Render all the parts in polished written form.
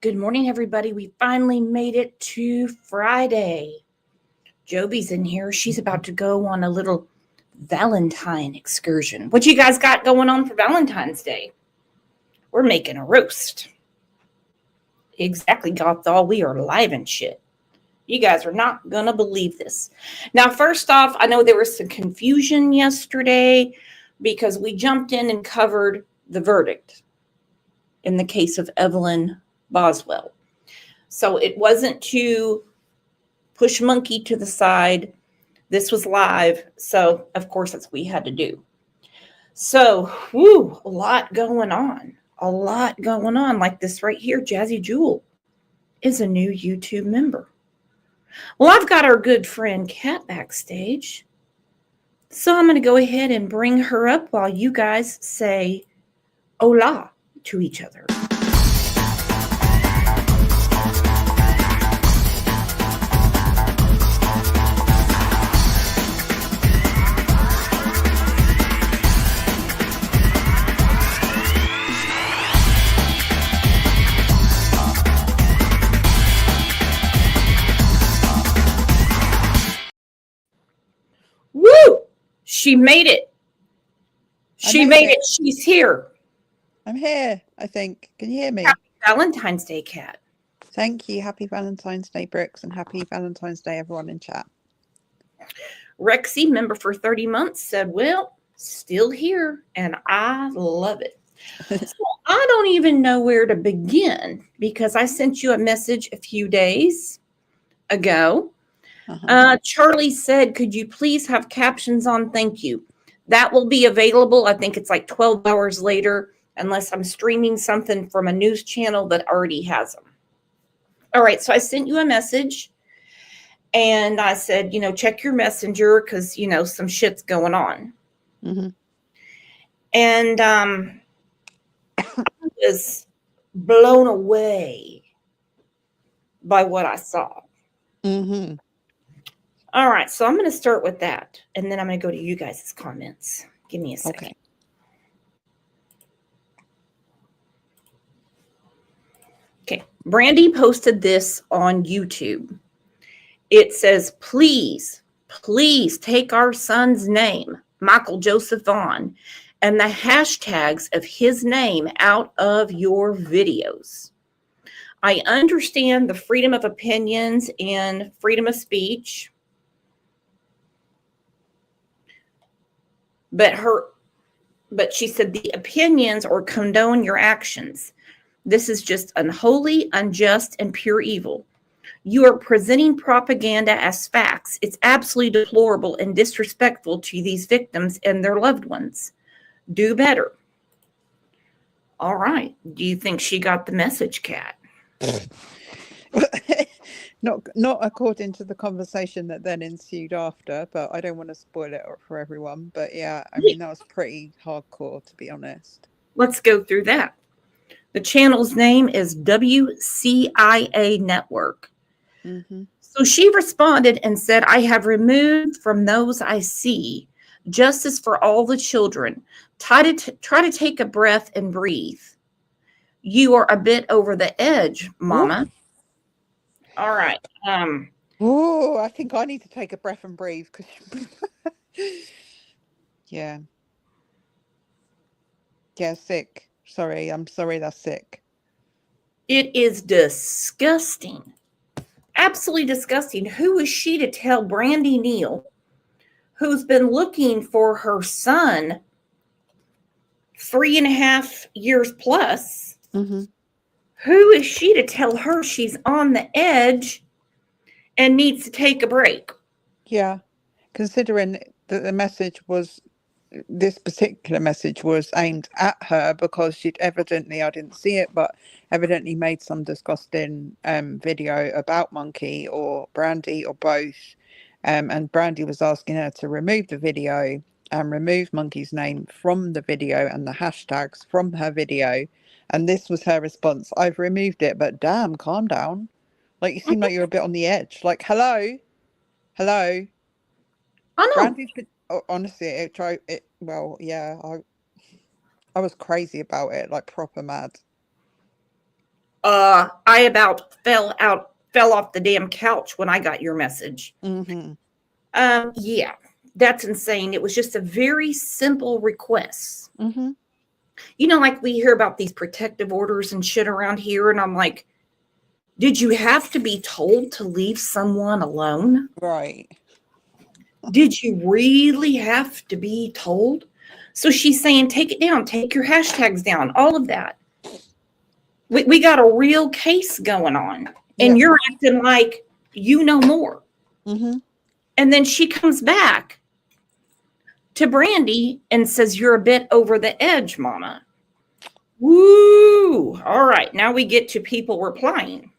Good morning, everybody. We finally made it to Friday. Joby's in here. She's about to go on a little Valentine excursion. What you guys got going on for Valentine's Day? We're making a roast. Exactly, Gothall. We are live and shit. You guys are not going to believe this. Now, first off, I know there was some confusion yesterday because we jumped in and covered the verdict in the case of Evelyn Boswell. So it wasn't to push monkey to the side. This was live. So, of course, that's what we had to do. So, a lot going on. A lot going on. Like this right here, Jazzy Jewel is a new YouTube member. Well, I've got our good friend Kat backstage. So I'm going to go ahead and bring her up while you guys say hola to each other. Woo! She made it. She made it. She's here. I'm here, I think. Can you hear me? Happy Valentine's Day, Kat. Thank you. Happy Valentine's Day, Brooks, and happy Valentine's Day, everyone in chat. Rexy, member for 30 months, said, well, still here, and I love it. So I don't even know where to begin because I sent you a message a few days ago. Charlie said, could you please have captions on? Thank you. That will be available. I think it's like 12 hours later, unless I'm streaming something from a news channel that already has them. All right. So I sent you a message and I said, check your messenger because, some shit's going on. Mm-hmm. And I was blown away by what I saw. Mm-hmm. All right, so I'm going to start with that, and then I'm going to go to you guys' comments. Give me a second. Okay, Brandy posted this on YouTube. It says, please take our son's name, Michael Joseph Vaughan, and the hashtags of his name out of your videos. I understand the freedom of opinions and freedom of speech. But she said the opinions or condone your actions. This is just unholy, unjust, and pure evil. You are presenting propaganda as facts. It's absolutely deplorable and disrespectful to these victims and their loved ones. Do better. All right. Do you think she got the message, Kat? Not according to the conversation that then ensued after, but I don't want to spoil it for everyone. But yeah, I mean, that was pretty hardcore, to be honest. Let's go through that. The channel's name is WCIA Network. Mm-hmm. So she responded and said, I have removed from those I see justice for all the children. Try to take a breath and breathe. You are a bit over the edge, Mama. Ooh. All right. Oh, I think I need to take a breath and breathe. Yeah. Yeah, sick. I'm sorry that's sick. It is disgusting. Absolutely disgusting. Who is she to tell Brandy Neal, who's been looking for her son 3.5 years plus? Mm-hmm. Who is she to tell her she's on the edge and needs to take a break? Yeah, considering that this particular message was aimed at her because she'd evidently, I didn't see it, but evidently made some disgusting video about Monkey or Brandy or both. And Brandy was asking her to remove the video and remove Monkey's name from the video and the hashtags from her video. And this was her response. I've removed it, but damn, calm down. Like, you seem like you're a bit on the edge. Like, hello. I know. Brandy's been, honestly, I was crazy about it, like proper mad. I about fell off the damn couch when I got your message. Mm-hmm. Yeah, that's insane. It was just a very simple request. Mm-hmm. You know, like we hear about these protective orders and shit around here, and I'm like, did you have to be told to leave someone alone? Right. Did you really have to be told? So she's saying, take it down, take your hashtags down, all of that. We got a real case going on, and Yep. you're acting like you know more. Mm-hmm. And then she comes back to Brandy and says, you're a bit over the edge, mama. Woo! All right, now we get to people replying.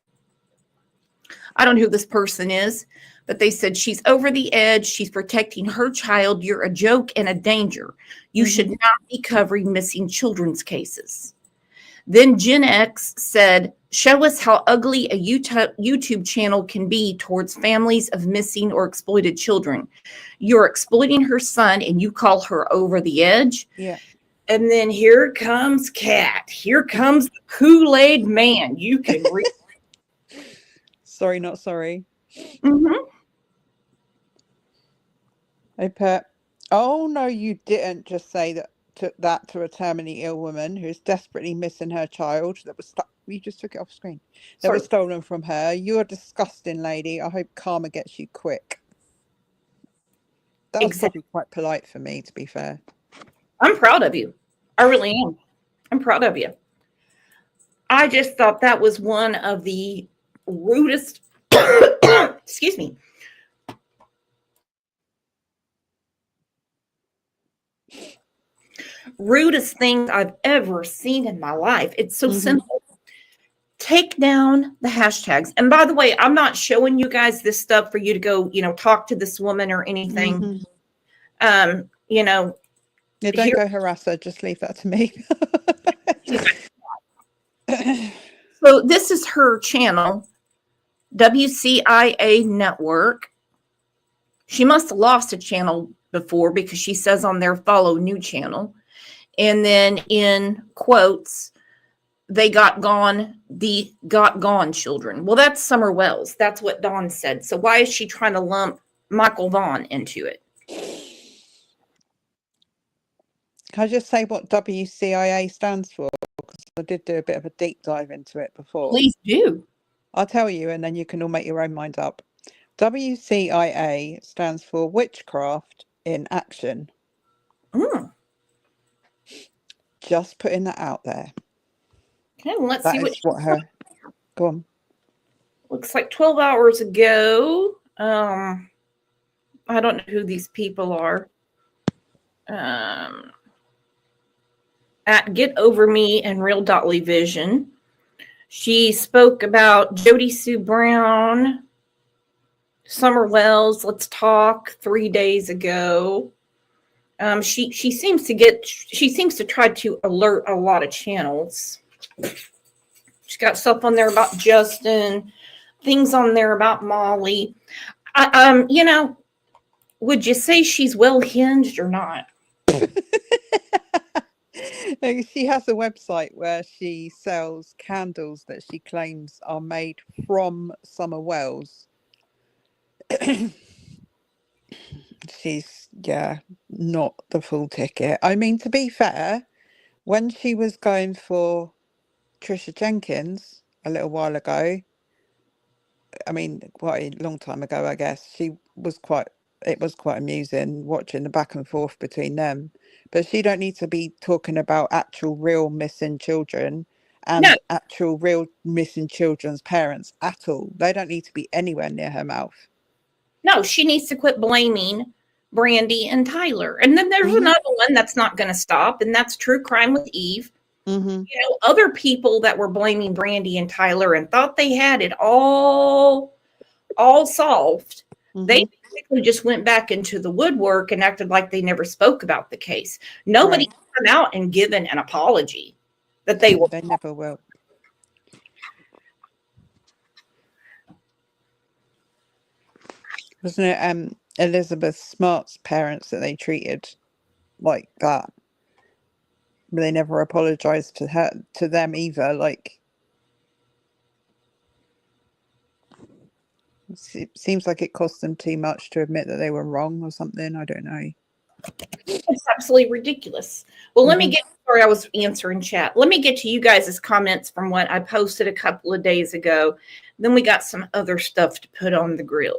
I don't know who this person is, but they said she's over the edge. She's protecting her child. You're a joke and a danger. You should not be covering missing children's cases. Then Gen X said, show us how ugly a YouTube channel can be towards families of missing or exploited children. You're exploiting her son and you call her over the edge. Yeah. And then here comes Kat. Here comes the Kool-Aid man. You can read. Sorry, not sorry. Mm-hmm. I put, oh no, you didn't just say that to a terminally ill woman who's desperately missing her child that was you just took it off screen. That was stolen from her. You're a disgusting lady. I hope karma gets you quick. That was probably quite polite for me, to be fair. I'm proud of you. I really am. I'm proud of you. I just thought that was one of the rudest, excuse me, rudest things I've ever seen in my life. It's so simple. Take down the hashtags. And by the way, I'm not showing you guys this stuff for you to go, talk to this woman or anything. Yeah, don't go harass her. Just leave that to me. So this is her channel, WCIA Network. She must have lost a channel before because she says on there, follow new channel. And then in quotes, they got gone children. Well, that's Summer Wells. That's what Dawn said. So why is she trying to lump Michael Vaughan into it? Can I just say what WCIA stands for? Because I did do a bit of a deep dive into it before. Please do. I'll tell you, and then you can all make your own mind up. WCIA stands for Witchcraft in Action. Just putting that out there. Okay, well, let's see what her. Go on. Looks like 12 hours ago. I don't know who these people are. At Get Over Me and Real Dolly Vision, she spoke about Jody Sue Brown, Summer Wells, Let's Talk 3 days ago. She seems to try to alert a lot of channels. She's got stuff on there about Justin, things on there about Molly. Would you say she's well hinged or not? She has a website where she sells candles that she claims are made from Summer Wells. She's not the full ticket. I mean, to be fair, when she was going for Trisha Jenkins a little while ago, I mean, quite a long time ago, I guess, it was quite amusing watching the back and forth between them. But she don't need to be talking about actual real missing children and actual real missing children's parents at all. They don't need to be anywhere near her mouth. No, she needs to quit blaming Brandy and Tyler. And then there's another one that's not going to stop, and that's True Crime with Eve. Other people that were blaming Brandy and Tyler and thought they had it all solved. They basically just went back into the woodwork and acted like they never spoke about the case. Nobody came out and given an apology that they will. They never will. Wasn't it Elizabeth Smart's parents that they treated like that? But they never apologized to them either. Like, It seems like it cost them too much to admit that they were wrong or something. I don't know. It's absolutely ridiculous. Well, let me get, sorry, I was answering chat. Let me get to you guys' comments from what I posted a couple of days ago. Then we got some other stuff to put on the grill.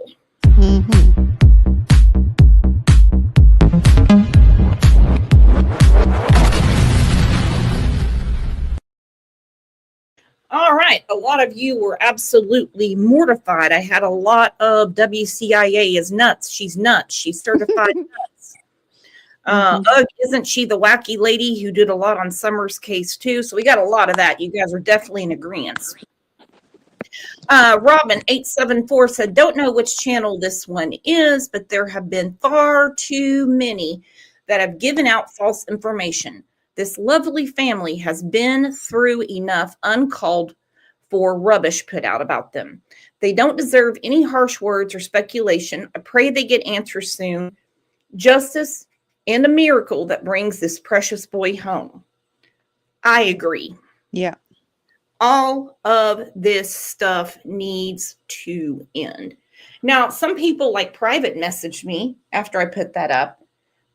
All right. A lot of you were absolutely mortified. I had a lot of WCIA is nuts. She's nuts. She's certified nuts. Isn't she the wacky lady who did a lot on Summer's case too? So we got a lot of that. You guys are definitely in agreement. Robin874 said, don't know which channel this one is, but there have been far too many that have given out false information. This lovely family has been through enough uncalled for rubbish put out about them. They don't deserve any harsh words or speculation. I pray they get answers soon. Justice and a miracle that brings this precious boy home. I agree. Yeah. All of this stuff needs to end. Now, some people like private messaged me after I put that up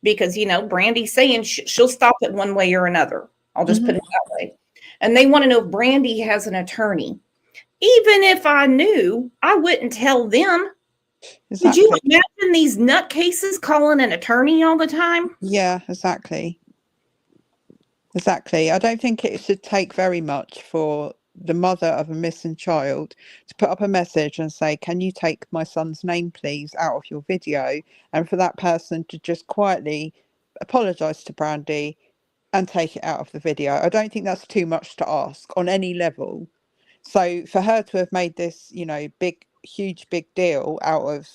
because, you know, Brandy's saying she'll stop it one way or another. I'll just put it that way. And they want to know if Brandy has an attorney. Even if I knew, I wouldn't tell them. Exactly. Did you imagine these nutcases calling an attorney all the time? Yeah, exactly. Exactly. I don't think it should take very much for the mother of a missing child to put up a message and say, can you take my son's name, please, out of your video? And for that person to just quietly apologize to Brandy and take it out of the video. I don't think that's too much to ask on any level. So for her to have made this, you know, huge deal out of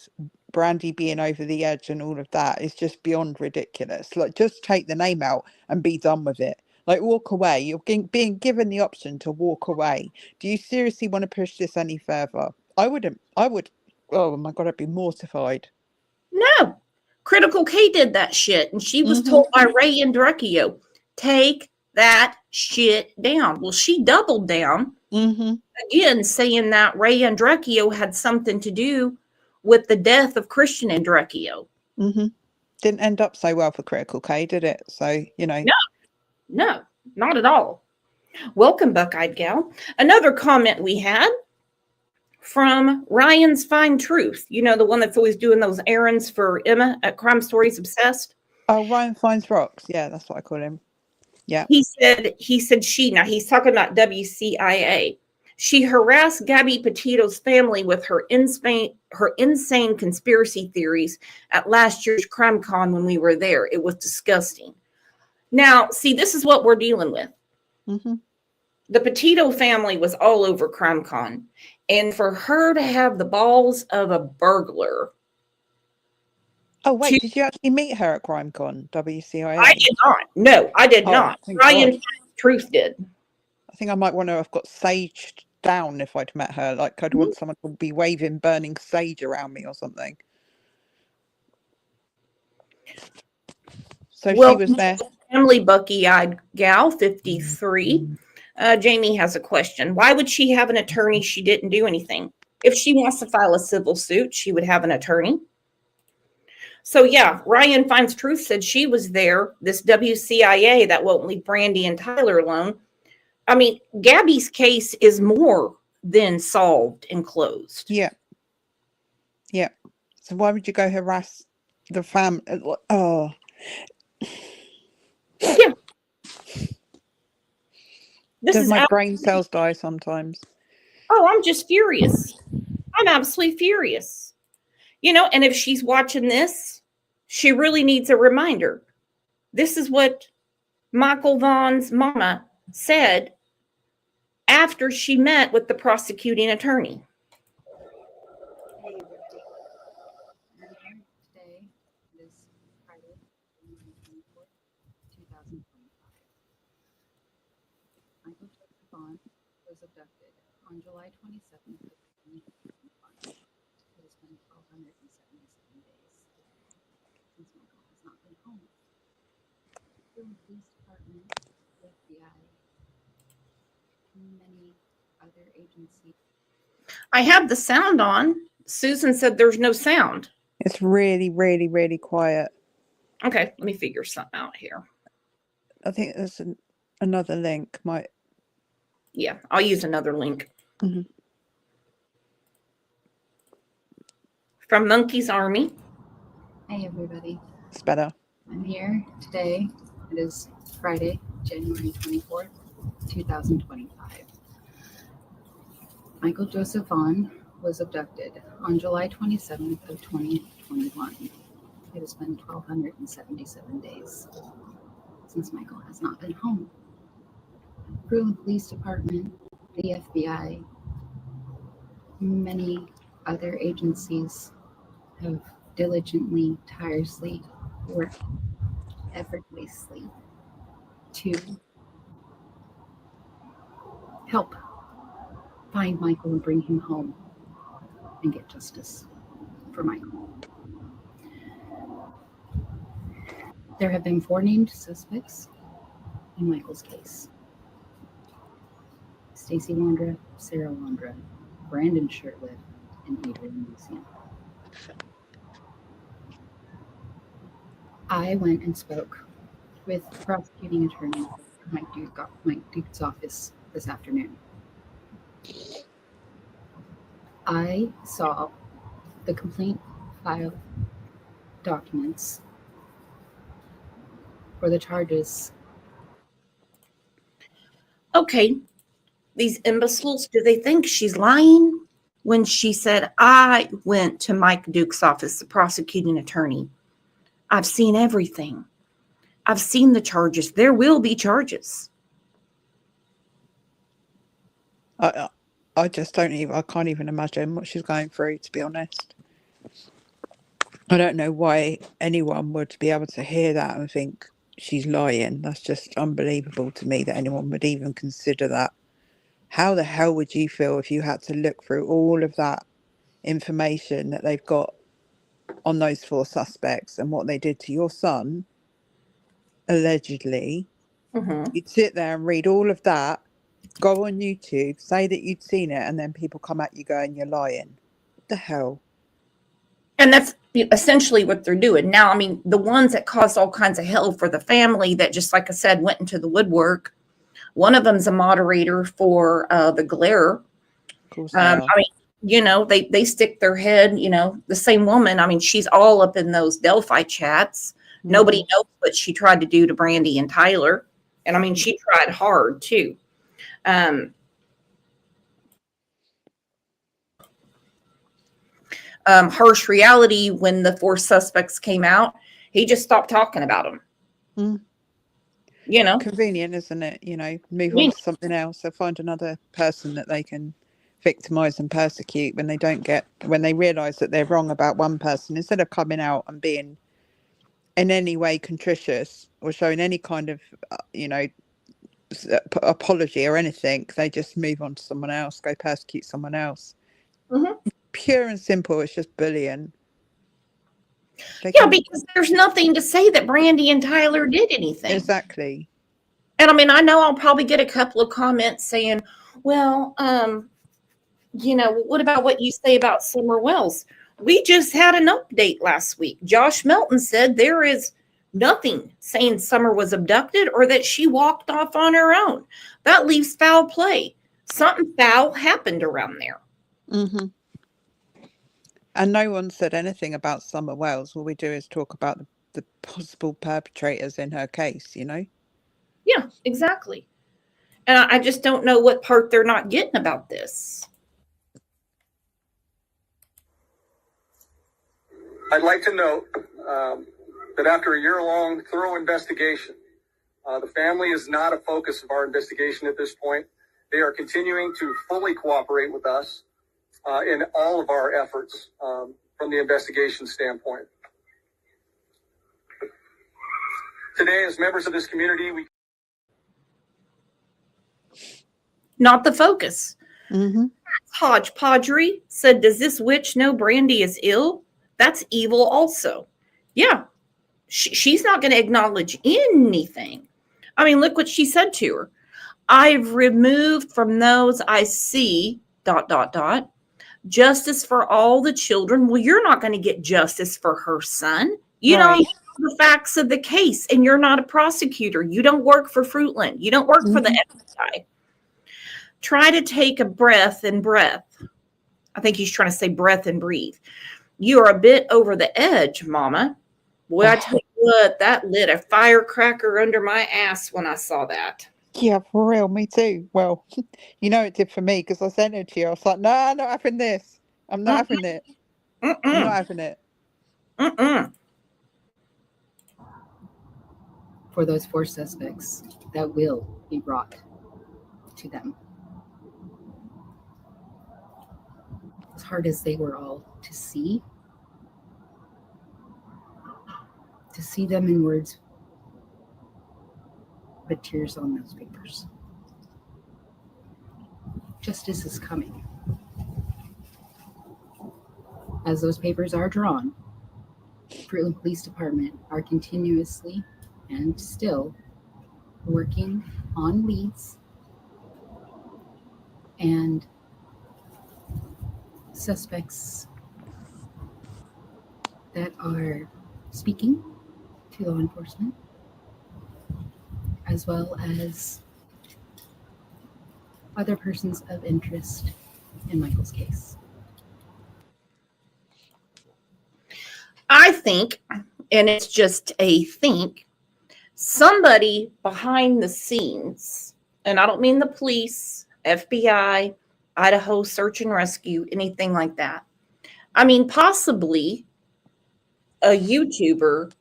Brandy being over the edge and all of that is just beyond ridiculous. Like, just take the name out and be done with it. Like, walk away. You're being given the option to walk away. Do you seriously want to push this any further? I would, oh my God, I'd be mortified. No. Critical K did that shit. And she was told by Ray and Drecchio, take that shit down. Well, she doubled down. Again, saying that Ray Andrecchio had something to do with the death of Christian Andrecchio. Didn't end up so well for Critical K, did it? So, you know. No, not at all. Welcome, Buckeyed Gal. Another comment we had from Ryan's Fine Truth. You know, the one that's always doing those errands for Emma at Crime Stories Obsessed. Oh, Ryan Finds Rocks. Yeah, that's what I call him. Yeah. He said now he's talking about WCIA. She harassed Gabby Petito's family with her insane conspiracy theories at last year's Crime Con when we were there. It was disgusting. Now, see, this is what we're dealing with. The Petito family was all over Crime Con. And for her to have the balls of a burglar. Oh, wait, did you actually meet her at CrimeCon, WCIA? I did not. No, I did not. Ryan Truth did. I think I might want to have got saged down if I'd met her. Like, I'd want someone to be waving burning sage around me or something. So she was there. Family Bucky-eyed gal, 53. Jamie has a question. Why would she have an attorney? She didn't do anything. If she wants to file a civil suit, she would have an attorney. So yeah, Ryan Finds Truth said she was there. This WCIA that won't leave Brandy and Tyler alone. I mean, Gabby's case is more than solved and closed. Yeah. Yeah. So why would you go harass the family? Oh. Yeah. Does my brain cells die sometimes? Oh, I'm just furious. I'm absolutely furious. You know, and if she's watching this, she really needs a reminder. This is what Michael Vaughan's mama said after she met with the prosecuting attorney. Today is Friday, 2025. Michael Joseph Vaughan was abducted on July 27th of 2025. It has been 1,277 days since Michael has not been home. The police department, the FBI, and many other agencies. I have the sound on. Susan said there's no sound. It's really, really, really quiet. Okay, let me figure something out here. I think there's another link. Yeah, I'll use another link. Mhm. From Monkey's Army. Hey everybody, It's better. I'm here today. It is Friday, January 24th, 2025. Michael Joseph Vaughan was abducted on July 27th of 2021. It has been 1,277 days since Michael has not been home. Through the police department, the FBI, many other agencies have diligently, tirelessly worked effortlessly to help find Michael and bring him home and get justice for Michael. There have been 4 named suspects in Michael's case: Stacy Wondra, Sarah Wondra, Brandon Shirtliff, and Adrian Lucian. I went and spoke with the prosecuting attorney at Mike Duke's office this afternoon. I saw the complaint file documents for the charges. Okay, these imbeciles, do they think she's lying when she said, I went to Mike Duke's office, the prosecuting attorney? I've seen everything. I've seen the charges. There will be charges. I just don't even. I can't even imagine what she's going through, to be honest. I don't know why anyone would be able to hear that and think she's lying. That's just unbelievable to me that anyone would even consider that. How the hell would you feel if you had to look through all of that information that they've got on those 4 suspects and what they did to your son, allegedly? You'd sit there and read all of that, go on YouTube, say that you'd seen it, and then people come at you going, you're lying. What the hell? And that's essentially what they're doing. Now, I mean, the ones that caused all kinds of hell for the family that, just like I said, went into the woodwork. One of them's a moderator for the Glare. Of course I mean, you know, they stick their head, you know, the same woman. I mean, she's all up in those Delphi chats. Nobody knows what she tried to do to Brandy and Tyler. And I mean, she tried hard too. Harsh Reality, when the 4 suspects came out, he just stopped talking about them. You know, convenient, isn't it? You know, move on to something else. They'll find another person that they can victimize and persecute when they realize that they're wrong about one person. Instead of coming out and being in any way contritious or showing any kind of, apology or anything, they just move on to someone else, go persecute someone else. Pure and simple. It's just bullying. Because there's nothing to say that Brandy and Tyler did anything. Exactly. And I mean, I know I'll probably get a couple of comments saying, well, what about what you say about Summer Wells? We just had an update last week. Josh Melton said there is nothing saying Summer was abducted or that she walked off on her own. That leaves foul play. Something foul happened around there. And no one said anything about Summer Wells. All we do is talk about the possible perpetrators in her case, you know? Yeah, exactly. And I just don't know what part they're not getting about this. I'd like to note that after a year-long thorough investigation, the family is not a focus of our investigation at this point. They are continuing to fully cooperate with us in all of our efforts from the investigation standpoint. Today, as members of this community, we not the focus. Hodgepodgery said, does this witch know Brandy is ill? That's evil also. Yeah, she's not going to acknowledge anything. I mean, look what she said to her. I've removed from those I see, ... justice for all the children. Well, you're not going to get justice for her son. You don't Right. know the facts of the case, and you're not a prosecutor. You don't work for Fruitland. You don't work for the FBI. Try to take a breath and breath. I think he's trying to say breath and breathe. You are a bit over the edge, Mama. Boy, I tell you what, that lit a firecracker under my ass when I saw that. Yeah, for real, me too. Well, you know it did for me because I sent it to you. I was like, no, I'm not having this. I'm not having it. I'm not having it. For those 4 suspects that will be brought to them. As hard as they were all to see them in words, but tears on those papers. Justice is coming. As those papers are drawn, Fruitland Police Department are continuously and still working on leads and suspects that are speaking to law enforcement, as well as other persons of interest in Michael's case. I think, and it's just a think, somebody behind the scenes, and I don't mean the police, FBI, Idaho Search and Rescue, anything like that. I mean, possibly a YouTuber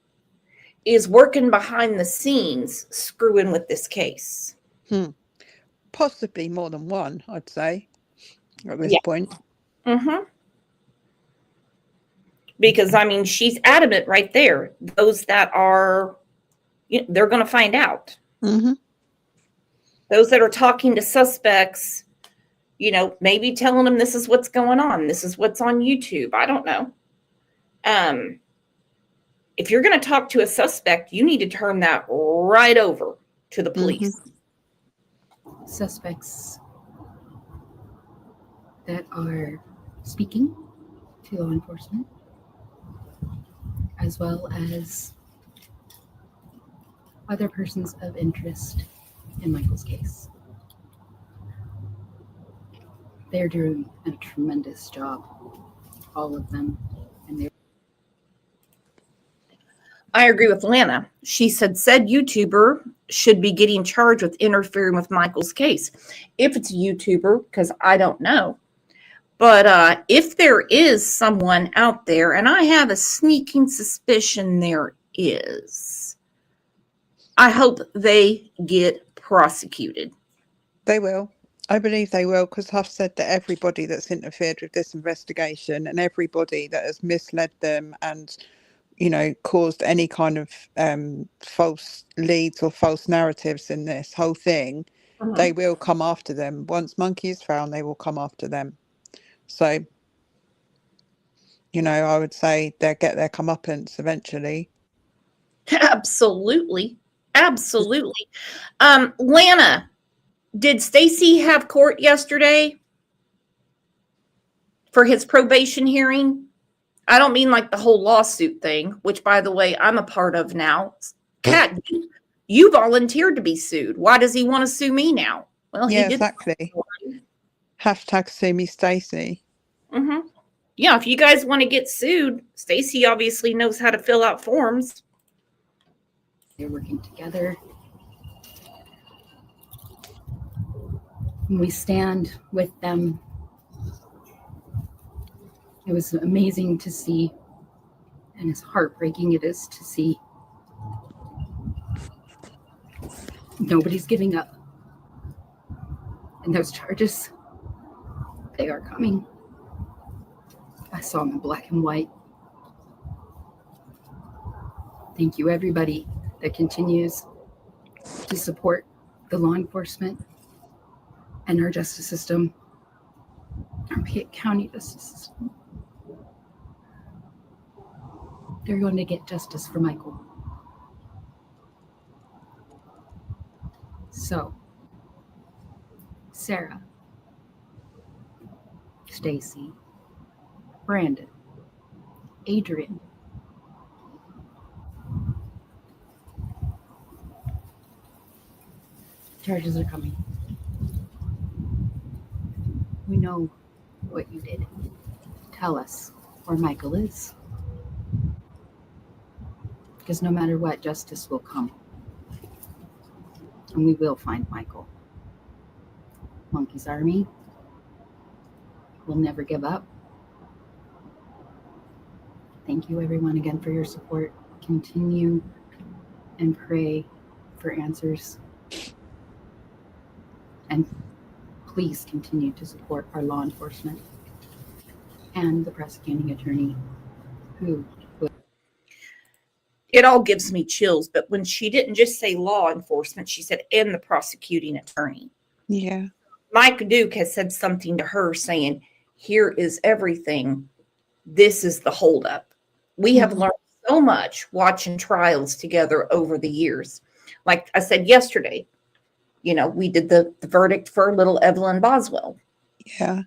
is working behind the scenes screwing with this case. Possibly more than one, I'd say, at this point. Mm-hmm. Because, I mean, she's adamant right there. Those that are, they're going to find out. Mm-hmm. Those that are talking to suspects, maybe telling them this is what's going on. This is what's on YouTube. I don't know. If you're going to talk to a suspect, you need to turn that right over to the police. Mm-hmm. Suspects that are speaking to law enforcement, as well as other persons of interest in Michael's case. They're doing a tremendous job, all of them. And I agree with Lana. She said YouTuber should be getting charged with interfering with Michael's case. If it's a YouTuber, because I don't know. But if there is someone out there, and I have a sneaking suspicion there is, I hope they get prosecuted. They will. I believe they will, because I've said that everybody that's interfered with this investigation and everybody that has misled them and, caused any kind of false leads or false narratives in this whole thing, they will come after them. Once Monkey is found, they will come after them. So, I would say they'll get their comeuppance eventually. Absolutely. Absolutely. Lana, did Stacy have court yesterday for his probation hearing? I don't mean like the whole lawsuit thing, which, by the way, I'm a part of now. Kat, you volunteered to be sued. Why does he want to sue me now? Well, yeah, he did. Exactly. Hashtag sue me, Stacy. Mm-hmm. Yeah, if you guys want to get sued, Stacy obviously knows how to fill out forms. they're working together. And we stand with them. It was amazing to see, and as heartbreaking it is to see. Nobody's giving up. And those charges, they are coming. I saw them in black and white. Thank you, everybody that continues to support the law enforcement and our justice system, our Pitt County justice system. They're going to get justice for Michael. So, Sarah, Stacy, Brandon, Adrian, charges are coming. We know what you did. Tell us where Michael is. Because no matter what, justice will come. And we will find Michael. Monkey's Army will never give up. Thank you, everyone, again for your support. Continue and pray for answers. And please continue to support our law enforcement and the prosecuting attorney who will. It all gives me chills, but when she didn't just say law enforcement, she said, and the prosecuting attorney. Yeah. Mike Duke has said something to her saying, here is everything. This is the holdup. We have learned so much watching trials together over the years. Like I said yesterday, you know, we did the verdict for little Evelyn Boswell. Yeah.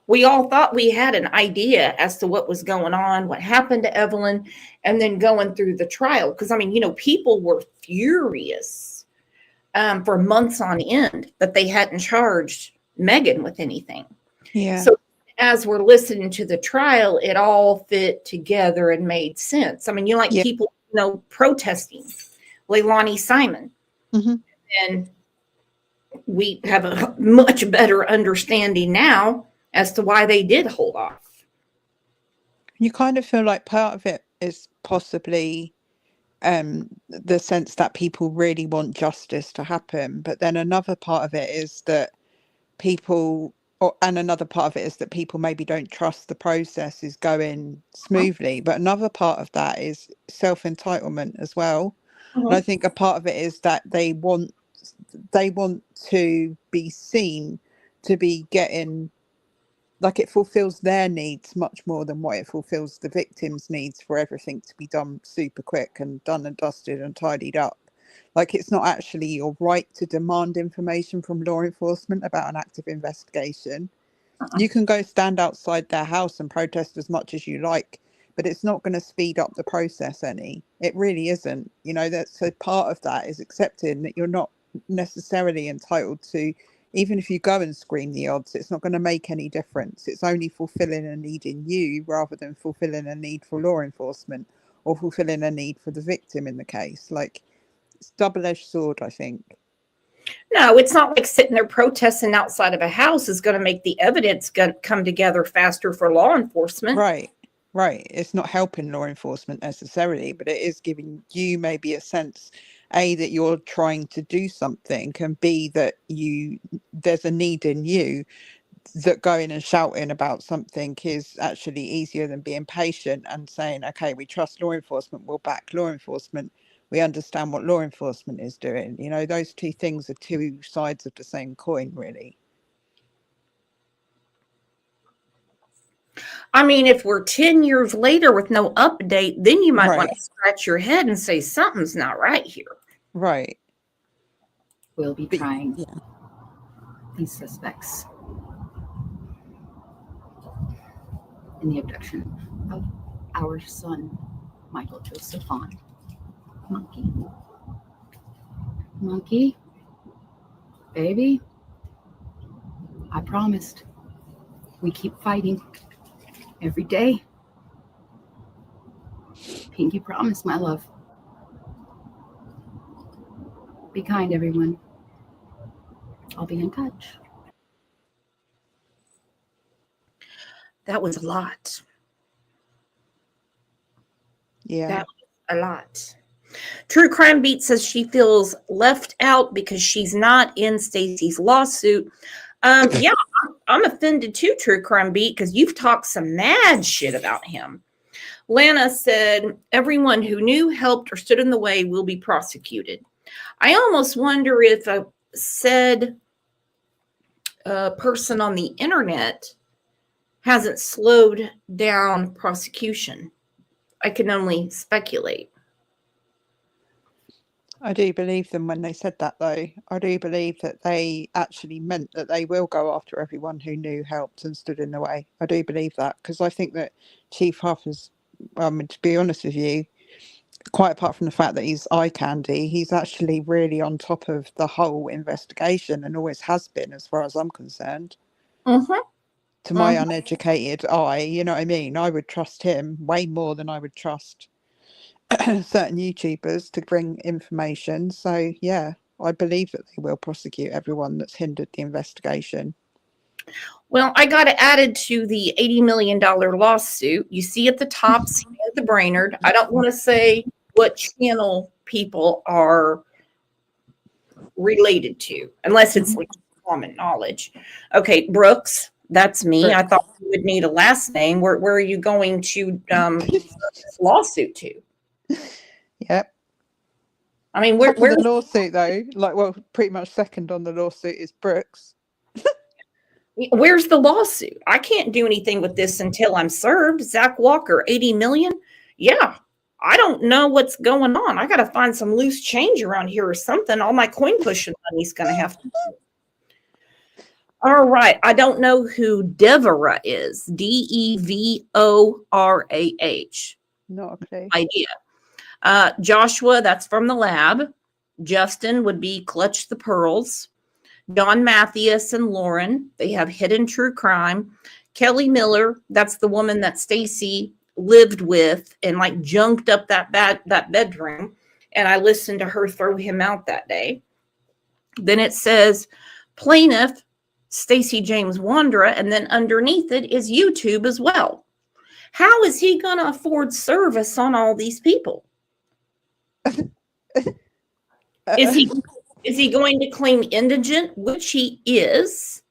We all thought we had an idea as to what was going on, what happened to Evelyn, and then going through the trial. Because, I mean, you know, people were furious for months on end that they hadn't charged Megan with anything. Yeah. So as we're listening to the trial, it all fit together and made sense. I mean, you know, like people, you know, protesting Leilani Simon. And we have a much better understanding now as to why they did hold off. You kind of feel like part of it is possibly the sense that people really want justice to happen, but then another part of it is that another part of it is that people maybe don't trust the process is going smoothly, but another part of that is self-entitlement as well. And I think a part of it is that they want to be seen to be getting, like, it fulfills their needs much more than what it fulfills the victim's needs for everything to be done super quick and done and dusted and tidied up. Like, it's not actually your right to demand information from law enforcement about an active investigation. You can go stand outside their house and protest as much as you like, but it's not going to speed up the process any. It really isn't. You know, that's a part of that is accepting that you're not necessarily entitled to, even if you go and scream the odds, it's not going to make any difference. It's only fulfilling a need in you rather than fulfilling a need for law enforcement or fulfilling a need for the victim in the case. Like, it's a double-edged sword, I think. No, it's not like sitting there protesting outside of a house is going to make the evidence come together faster for law enforcement. Right. It's not helping law enforcement necessarily, but it is giving you maybe a sense, A, that you're trying to do something, and B, that there's a need in you, that going and shouting about something is actually easier than being patient and saying, okay, we trust law enforcement, we'll back law enforcement, we understand what law enforcement is doing. You know, those two things are two sides of the same coin, really. I mean, if we're 10 years later with no update, then you might want Right. to scratch your head and say something's not right here. Right. We'll be trying Yeah. these suspects in the abduction of our son, Michael Joseph Vaughan. Monkey, baby, I promised. We keep fighting every day. Pinky promise, my love. Be kind, everyone. I'll be in touch. That was a lot. Yeah. That was a lot. True Crime Beat says she feels left out because she's not in Stacy's lawsuit. Yeah, I'm offended too, True Crime Beat, because you've talked some mad shit about him. Lana said, everyone who knew, helped, or stood in the way will be prosecuted. I almost wonder if a said person on the internet hasn't slowed down prosecution. I can only speculate. I do believe them when they said that, though. I do believe that they actually meant that they will go after everyone who knew, helped, and stood in the way. I do believe that, because I think that Chief Huff is, to be honest with you, quite apart from the fact that he's eye candy, he's actually really on top of the whole investigation and always has been, as far as I'm concerned. Mm-hmm. To my uneducated eye, you know what I mean? I would trust him way more than I would trust certain YouTubers to bring information. So yeah, I believe that they will prosecute everyone that's hindered the investigation. Well, I got it added to the $80 million lawsuit. You see at the top, see the Brainerd. I don't want to say what channel people are related to, unless it's like common knowledge. Okay, Brooks, that's me. I thought you would need a last name. Where are you going to this lawsuit to? Yep. I mean, Where's where the lawsuit though? Like, well, pretty much second on the lawsuit is Brooks. where's the lawsuit? I can't do anything with this until I'm served. Zach Walker, 80 million. Yeah, I don't know what's going on. I got to find some loose change around here or something. All my coin pushing money's going to have to. All right. I don't know who Devorah is. Devorah. Not a clue. Idea. Joshua, that's from the lab. Justin would be Clutch the Pearls. Don Mathias and Lauren, they have Hidden True Crime. Kelly Miller, that's the woman that Stacy lived with and like junked up that bedroom. And I listened to her throw him out that day. Then it says plaintiff Stacy James Wondra, and then underneath it is YouTube as well. How is he going to afford service on all these people? Is he going to claim indigent, which he is?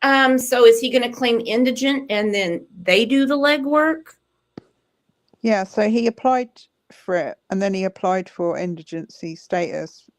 So is he going to claim indigent and then they do the legwork? Yeah, so he applied for it, and then he applied for indigency status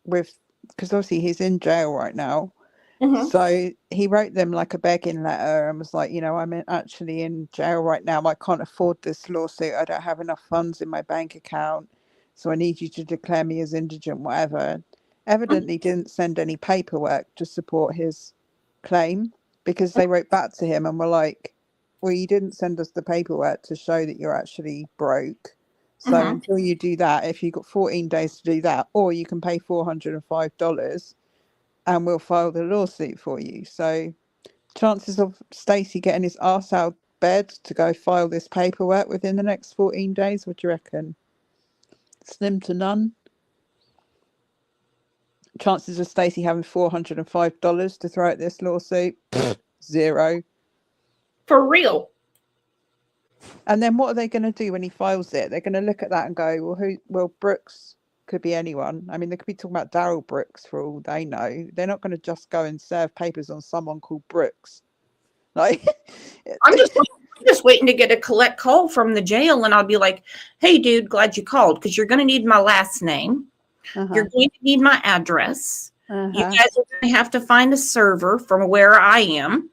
with, because obviously he's in jail right now. Mm-hmm. So he wrote them like a begging letter and was like, I'm actually in jail right now. I can't afford this lawsuit. I don't have enough funds in my bank account. So I need you to declare me as indigent, whatever. Evidently didn't send any paperwork to support his claim, because they wrote back to him and were like, well, you didn't send us the paperwork to show that you're actually broke. So until you do that, if you've got 14 days to do that, or you can pay $405 and we'll file the lawsuit for you. So chances of Stacy getting his arse out of bed to go file this paperwork within the next 14 days, what do you reckon? Slim to none. Chances of Stacy having $405 to throw at this lawsuit, 0. For real. And then what are they going to do when he files it? They're going to look at that and go, well, Brooks could be anyone. I mean, they could be talking about Daryl Brooks for all they know. They're not going to just go and serve papers on someone called Brooks. Like, I'm just waiting to get a collect call from the jail, and I'll be like, hey, dude, glad you called, because you're going to need my last name. You're going to need my address. You guys are going to have to find a server from where I am.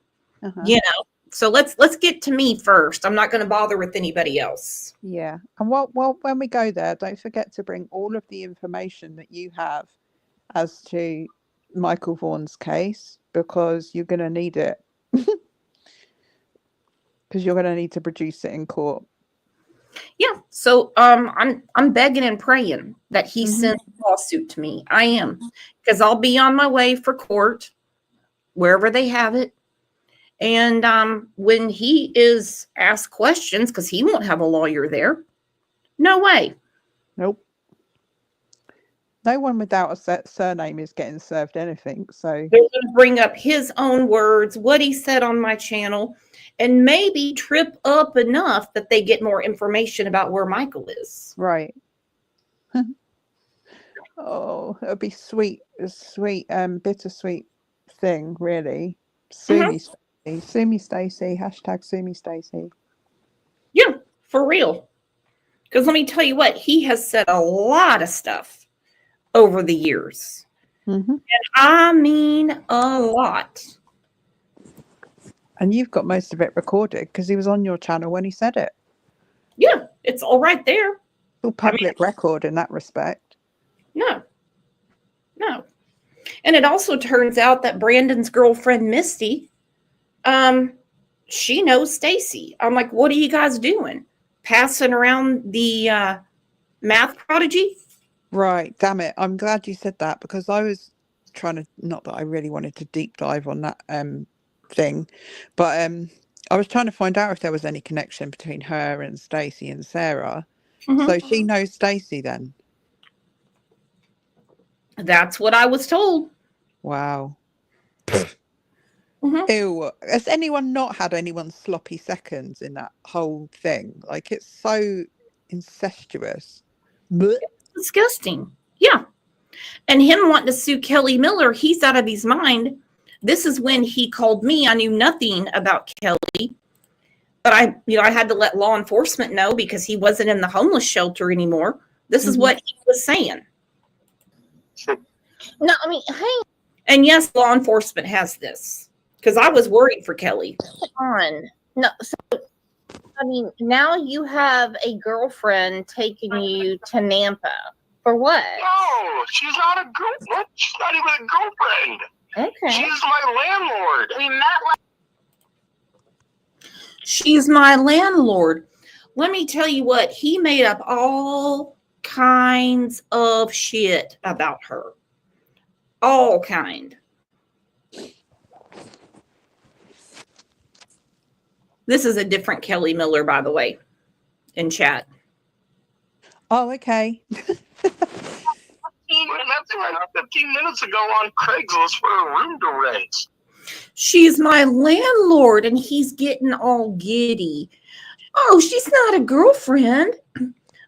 So let's get to me first. I'm not going to bother with anybody else. Yeah. And well, when we go there, don't forget to bring all of the information that you have as to Michael Vaughan's case, because you're going to need it. Because you're going to need to produce it in court. Yeah. So I'm begging and praying that he sends a lawsuit to me. I am, because I'll be on my way for court, wherever they have it. And when he is asked questions, because he won't have a lawyer there, no way. Nope. No one without a surname is getting served anything. So they're going to bring up his own words, what he said on my channel, and maybe trip up enough that they get more information about where Michael is. Right. Oh, it'll be sweet, bittersweet thing, really. Sue me, Stacy. Sue me, Stacy. # sue me, Stacy. Yeah, for real. Because let me tell you what, he has said a lot of stuff over the years. And I mean a lot. And you've got most of it recorded because he was on your channel when he said it. Yeah, it's all right there. All public record in that respect. No. And it also turns out that Brandon's girlfriend, Misty, she knows Stacy. I'm like, what are you guys doing? Passing around the math prodigy? Right, damn it. I'm glad you said that because I was trying to, not that I really wanted to deep dive on that thing, but I was trying to find out if there was any connection between her and Stacy and Sarah. Mhm. So she knows Stacy then. That's what I was told. Wow. Mhm. Ew. Has anyone not had anyone's sloppy seconds in that whole thing? Like, it's so incestuous. Blech. Disgusting. Yeah. And him wanting to sue Kelly Miller, he's out of his mind. This is when he called me. I knew nothing about Kelly, but I had to let law enforcement know because he wasn't in the homeless shelter anymore. This is what he was saying. No, I mean, hang And yes, law enforcement has this because I was worried for Kelly. on. No, so I mean, now you have a girlfriend taking you to Nampa. For what? No, she's not a girl. She's not even a girlfriend. Okay. She's my landlord. We met She's my landlord. Let me tell you what, he made up all kinds of shit about her. All kind. This is a different Kelly Miller, by the way, in chat. Oh, okay. 15 minutes ago on Craigslist for a room to rent. She's my landlord, and he's getting all giddy. Oh, she's not a girlfriend.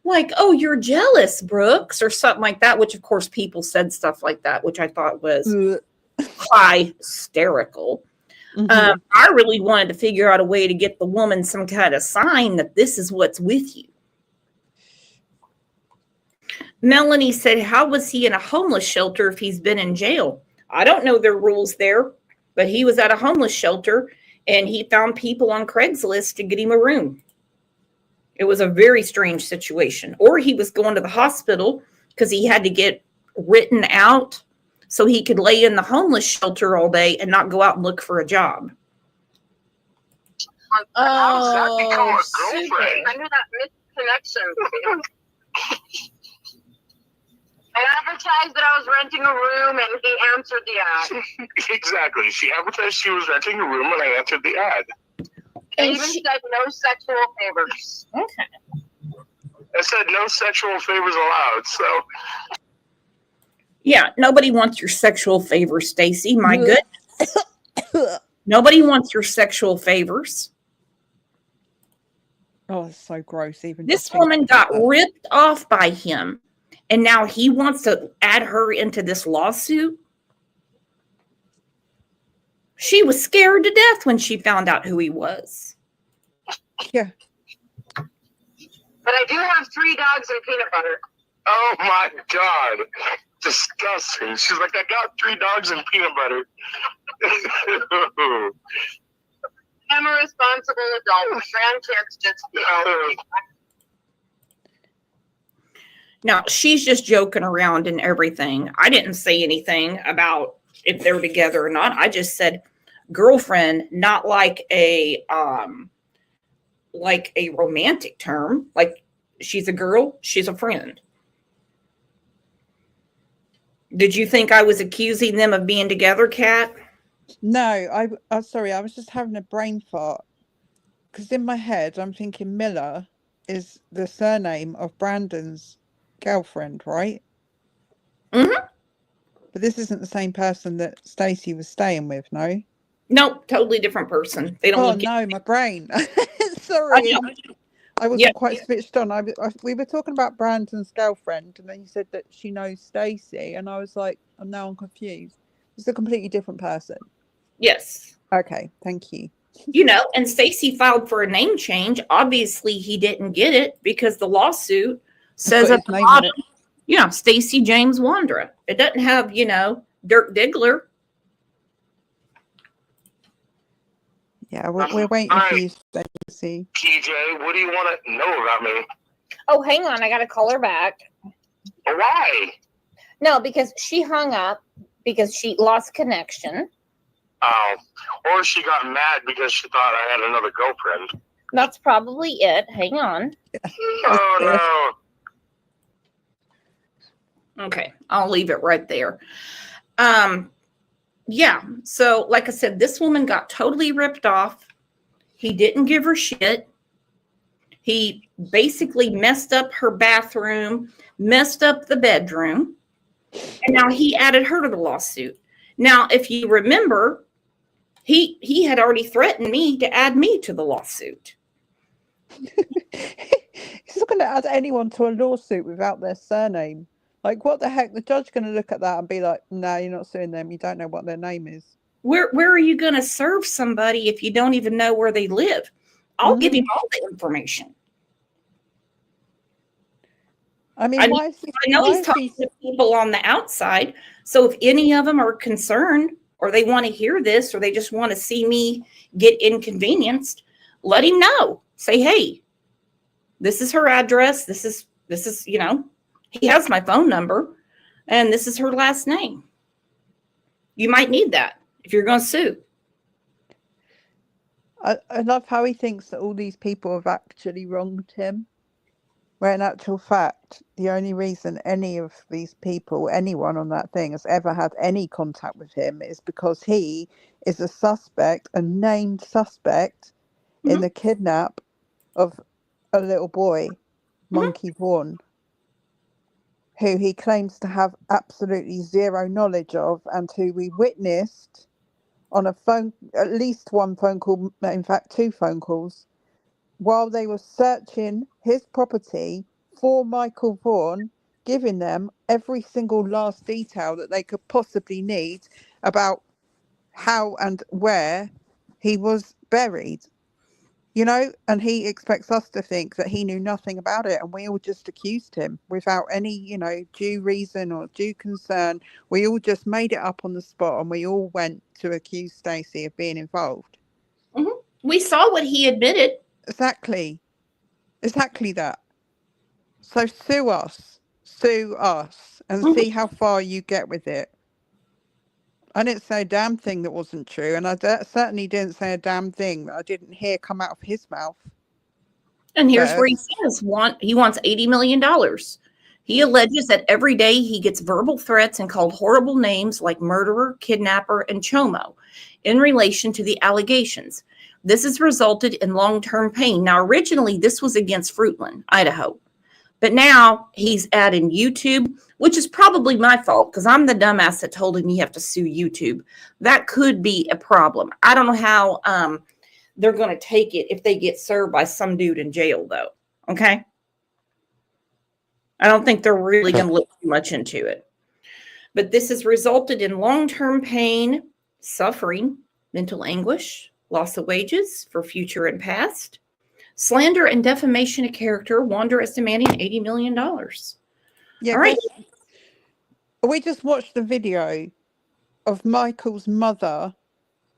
Like, oh, you're jealous, Brooks, or something like that, which, of course, people said stuff like that, which I thought was hysterical. I really wanted to figure out a way to get the woman some kind of sign that this is what's with you. Melanie said, how was he in a homeless shelter if he's been in jail? I don't know their rules there, but he was at a homeless shelter and he found people on Craigslist to get him a room. It was a very strange situation. Or he was going to the hospital because he had to get written out so he could lay in the homeless shelter all day and not go out and look for a job. How does that become a super. girlfriend? I knew that misconnection. I advertised that I was renting a room, and he answered the ad. Exactly. She advertised she was renting a room, and I answered the ad. And even said no sexual favors. Okay. I said no sexual favors allowed. So Yeah, nobody wants your sexual favors, Stacy. My goodness. Nobody wants your sexual favors. Oh, it's so gross. Even This just thinking woman about got that. ripped off by him, and now he wants to add her into this lawsuit. She was scared to death when she found out who he was. Yeah. But I do have 3 dogs and peanut butter. oh my god, disgusting. She's like, I got 3 dogs and peanut butter. I'm a responsible adult. Grandkids just, Now, she's just joking around and everything. I didn't say anything about if they're together or not. I just said girlfriend, not like a romantic term. Like she's a girl, she's a friend. Did you think I was accusing them of being together, Kat? No, I'm sorry. I was just having a brain fart because in my head I'm thinking Miller is the surname of Brandon's girlfriend, right? Mm-hmm. But this isn't the same person that Stacy was staying with, no? Nope, totally different person. They don't Oh look. no, my brain. Sorry, I wasn't Yeah. quite switched on. We were talking about Brandon's girlfriend, and then you said that she knows Stacy, and I was like, I'm confused. It's a completely different person. Yes. Okay, thank you. And Stacy filed for a name change. Obviously, he didn't get it because the lawsuit says Got at his the name on bottom, Stacy James Wondra. It doesn't have, Dirk Diggler. Yeah, we're waiting for you, Stacy. TJ, what do you want to know about me? oh, hang on. I got to call her back. Why? No, because she hung up because she lost connection. Oh, or she got mad because she thought I had another girlfriend. That's probably it. Hang on. Oh Okay, I'll leave it right there. Yeah, so like I said, this woman got totally ripped off. He didn't give her shit. He basically messed up her bathroom, messed up the bedroom, and now he added her to the lawsuit. Now, if you remember, he had already threatened me to add me to the lawsuit. He's not going to add anyone to a lawsuit without their surname. Like, what the heck? The judge going to look at that and be like, no, you're not suing them. You don't know what their name is. Where are you going to serve somebody if you don't even know where they live? I'll give him all the information. I mean, I know why he's is talking to people on the outside. So if any of them are concerned or they want to hear this or they just want to see me get inconvenienced, let him know. Say, hey, this is her address. This is, he has my phone number and this is her last name. You might need that if you're going to sue. I love how he thinks that all these people have actually wronged him. Where in actual fact, the only reason any of these people, anyone on that thing, has ever had any contact with him is because he is a suspect, a named suspect in the kidnap of a little boy, Monkey Vaughan, who he claims to have absolutely zero knowledge of and who we witnessed on a phone, at least one phone call, in fact, 2 phone calls, while they were searching his property for Michael Vaughan, giving them every single last detail that they could possibly need about how and where he was buried. And he expects us to think that he knew nothing about it, and we all just accused him without any, due reason or due concern. We all just made it up on the spot, and we all went to accuse Stacy of being involved. We saw what he admitted. Exactly that. So sue us, and see how far you get with it. I didn't say a damn thing that wasn't true, and I certainly didn't say a damn thing that I didn't hear come out of his mouth. And here's where he says he wants $80 million. He alleges that every day he gets verbal threats and called horrible names like murderer, kidnapper, and chomo in relation to the allegations. This has resulted in long-term pain. Now, originally, this was against Fruitland, Idaho. But now he's adding YouTube, which is probably my fault because I'm the dumbass that told him you have to sue YouTube. That could be a problem. I don't know how they're going to take it if they get served by some dude in jail, though. Okay? I don't think they're really going to look too much into it. But this has resulted in long-term pain, suffering, mental anguish, loss of wages for future and past, slander and defamation of character. Wondra is demanding $80 million. Yeah, all right. We just watched the video of Michael's mother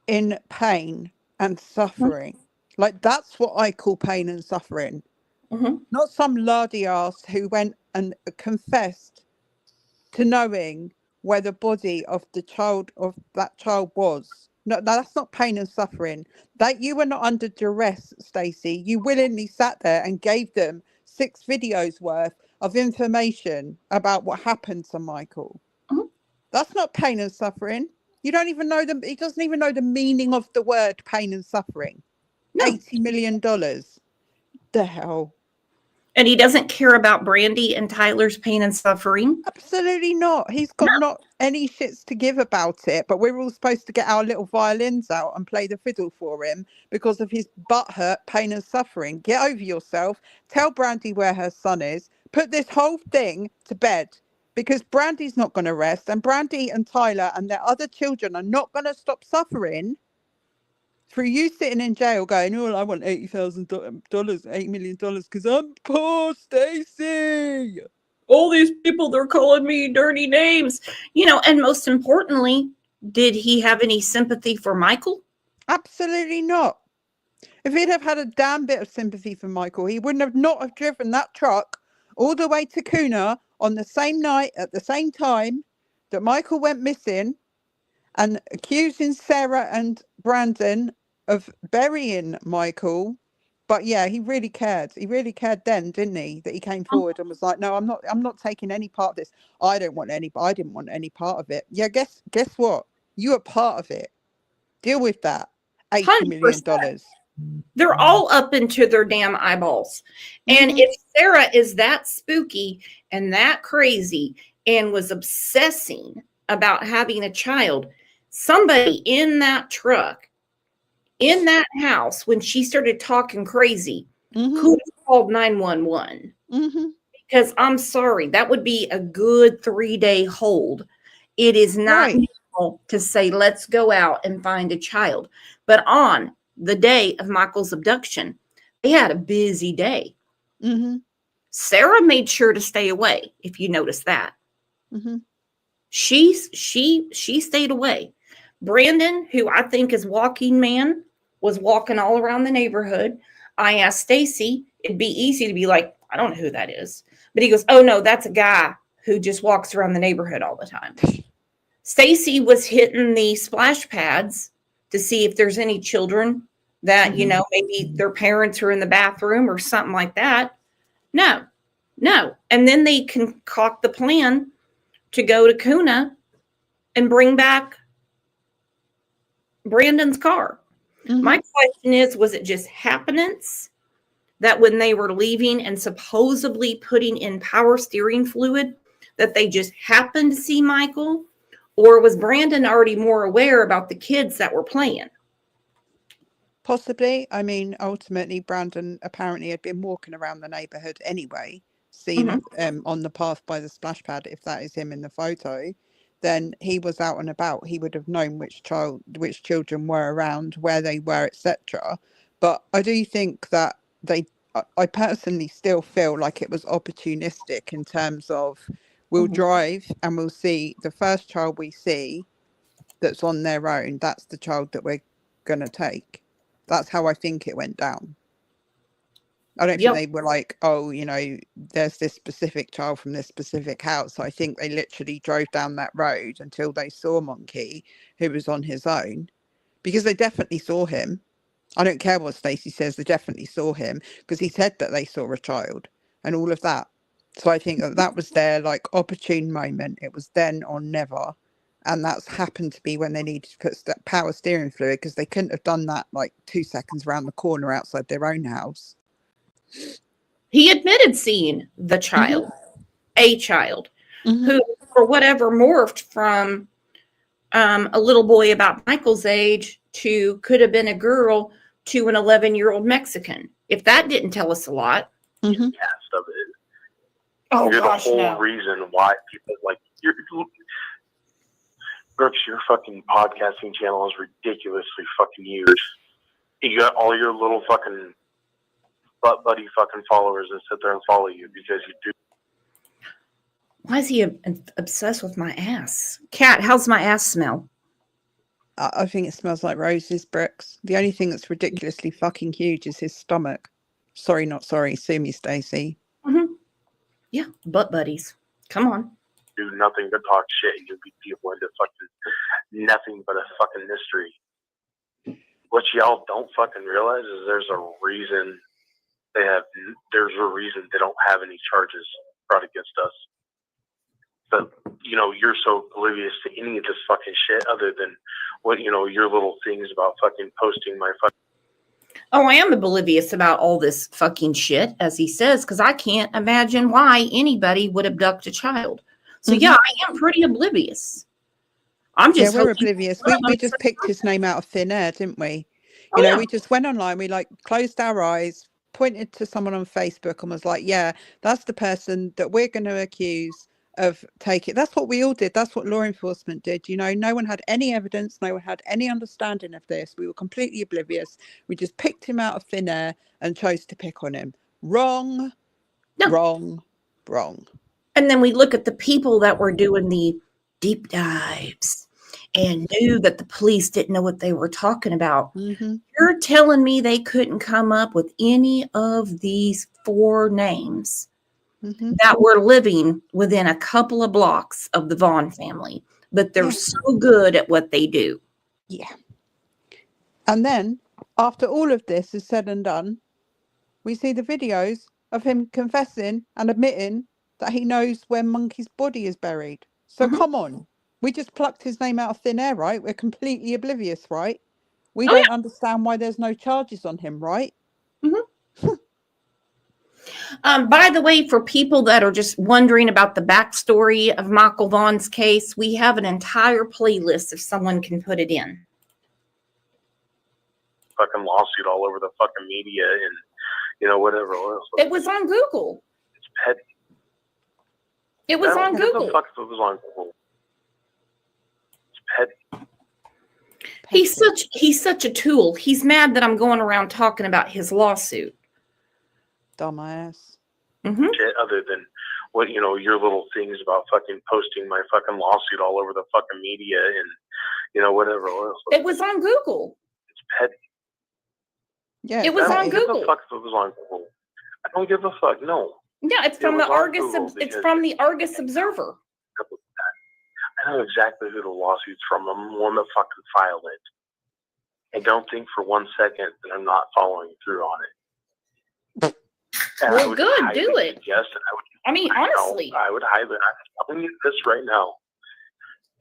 in pain and suffering. Like, that's what I call pain and suffering. Not some lardy ass who went and confessed to knowing where the body of that child was. No, that's not pain and suffering. That you were not under duress, Stacy. You willingly sat there and gave them 6 videos worth of information about what happened to Michael. That's not pain and suffering. You don't even know he doesn't even know the meaning of the word pain and suffering. No. $80 million. The hell. And he doesn't care about Brandy and Tyler's pain and suffering. Absolutely not. He's got not any shits to give about it, but we're all supposed to get our little violins out and play the fiddle for him because of his butthurt pain and suffering. Get over yourself. Tell Brandy where her son is. Put this whole thing to bed because Brandy's not going to rest, and Brandy and Tyler and their other children are not going to stop suffering through you sitting in jail going, oh, I want $80,000, $8 million because I'm poor, Stacy. All these people, they're calling me dirty names. And most importantly, did he have any sympathy for Michael? Absolutely not. If he'd have had a damn bit of sympathy for Michael, he wouldn't have not have driven that truck all the way to Kuna on the same night at the same time that Michael went missing and accusing Sarah and Brandon of burying Michael. But yeah, he really cared. He really cared then, didn't he? That he came forward and was like, "No, I'm not taking any part of this. I didn't want any part of it." Yeah, guess what? You were part of it. Deal with that. $80 million. 100%. They're all up into their damn eyeballs. And if Sarah is that spooky and that crazy and was obsessing about having a child, somebody in that truck, in that house, when she started talking crazy, could have called 911. Because I'm sorry, that would be a good 3-day hold. It is not normal to say, let's go out and find a child. But on the day of Michael's abduction, they had a busy day. Sarah made sure to stay away, if you notice that. She stayed away. Brandon, who I think is walking man, was walking all around the neighborhood. I asked Stacy, it'd be easy to be like, I don't know who that is. But he goes, oh no, that's a guy who just walks around the neighborhood all the time. Stacy was hitting the splash pads to see if there's any children that, you know, maybe their parents are in the bathroom or something like that. No. And then they concoct the plan to go to Kuna and bring back Brandon's car. My question is, was it just happenance that when they were leaving and supposedly putting in power steering fluid that they just happened to see Michael? Or was Brandon already more aware about the kids that were playing? Possibly. I mean, ultimately, Brandon apparently had been walking around the neighborhood anyway, seen on the path by the splash pad. If that is him in the photo, then he was out and about. He would have known which children were around, where they were, etc. But I do think that I personally still feel like it was opportunistic in terms of we'll drive and we'll see the first child we see that's on their own. That's the child that we're going to take. That's how I think it went down. I don't think they were like, oh, you know, there's this specific child from this specific house. I think they literally drove down that road until they saw Monkey, who was on his own, because they definitely saw him. I don't care what Stacy says, they definitely saw him because he said that they saw a child and all of that. So I think that was their like opportune moment. It was then or never. And that's happened to be when they needed to put power steering fluid, because they couldn't have done that like 2 seconds around the corner outside their own house. He admitted seeing the child, a child, who, for whatever, morphed from a little boy about Michael's age to could have been a girl to an 11-year-old Mexican. If that didn't tell us a lot. Cast of it. Oh, you're gosh, the whole no. reason why people like Brooks, your fucking podcasting channel is ridiculously fucking huge. You got all your little fucking butt buddy fucking followers that sit there and follow you because you do. Why is he obsessed with my ass? Kat, how's my ass smell? I think it smells like roses, Brooks. The only thing that's ridiculously fucking huge is his stomach. Sorry, not sorry. Sue me, Stacy. Yeah, butt buddies. Come on. Do nothing but talk shit and you'll be people into fucking nothing but a fucking mystery. What y'all don't fucking realize is there's a reason they don't have any charges brought against us. But, you know, you're so oblivious to any of this fucking shit other than what, you know, your little things about fucking posting my fucking. Oh, I am oblivious about all this fucking shit, as he says, because I can't imagine why anybody would abduct a child. So, yeah, I am pretty oblivious. I'm just we're oblivious. We just picked his name out of thin air, didn't we? You know, we just went online, we like closed our eyes, pointed to someone on Facebook and was like, yeah, that's the person that we're going to accuse of taking. That's what we all did. That's what law enforcement did. You know, no one had any evidence. No one had any understanding of this. We were completely oblivious. We just picked him out of thin air and chose to pick on him. Wrong. And then we look at the people that were doing the deep dives and knew that the police didn't know what they were talking about. You're telling me they couldn't come up with any of these 4 names Mhm. that were living within a couple of blocks of the Vaughan family, but they're Yeah. so good at what they do. Yeah. And then, after all of this is said and done, we see the videos of him confessing and admitting that he knows where Monkey's body is buried. So Mhm. come on. We just plucked his name out of thin air, right? We're completely oblivious, right? We Oh, don't understand why there's no charges on him, right? By the way, for people that are just wondering about the backstory of Michael Vaughan's case, we have an entire playlist if someone can put it in. Fucking lawsuit all over the fucking media and, you know, whatever else. It was on Google. It's petty. It was I on don't give a Google. fuck if it was on Google. It's petty. He's such a tool. He's mad that I'm going around talking about his lawsuit. Dumbass. Mm-hmm. Shit other than what, you know, your little things about fucking posting my fucking lawsuit all over the fucking media and, you know, whatever else. It was on Google. It's petty. Yeah, It was I on don't give Google. a fuck if it was on Google. I don't give a fuck. No. Yeah, it's from was the on Argus. Google It's because- from the Argus Observer. I know exactly who the lawsuit's from. I'm the one that fucking filed it. And don't think for 1 second that I'm not following through on it. And Well, I would good, highly do it. suggest, and I mean, honestly. I would highly, I'm telling you this right now.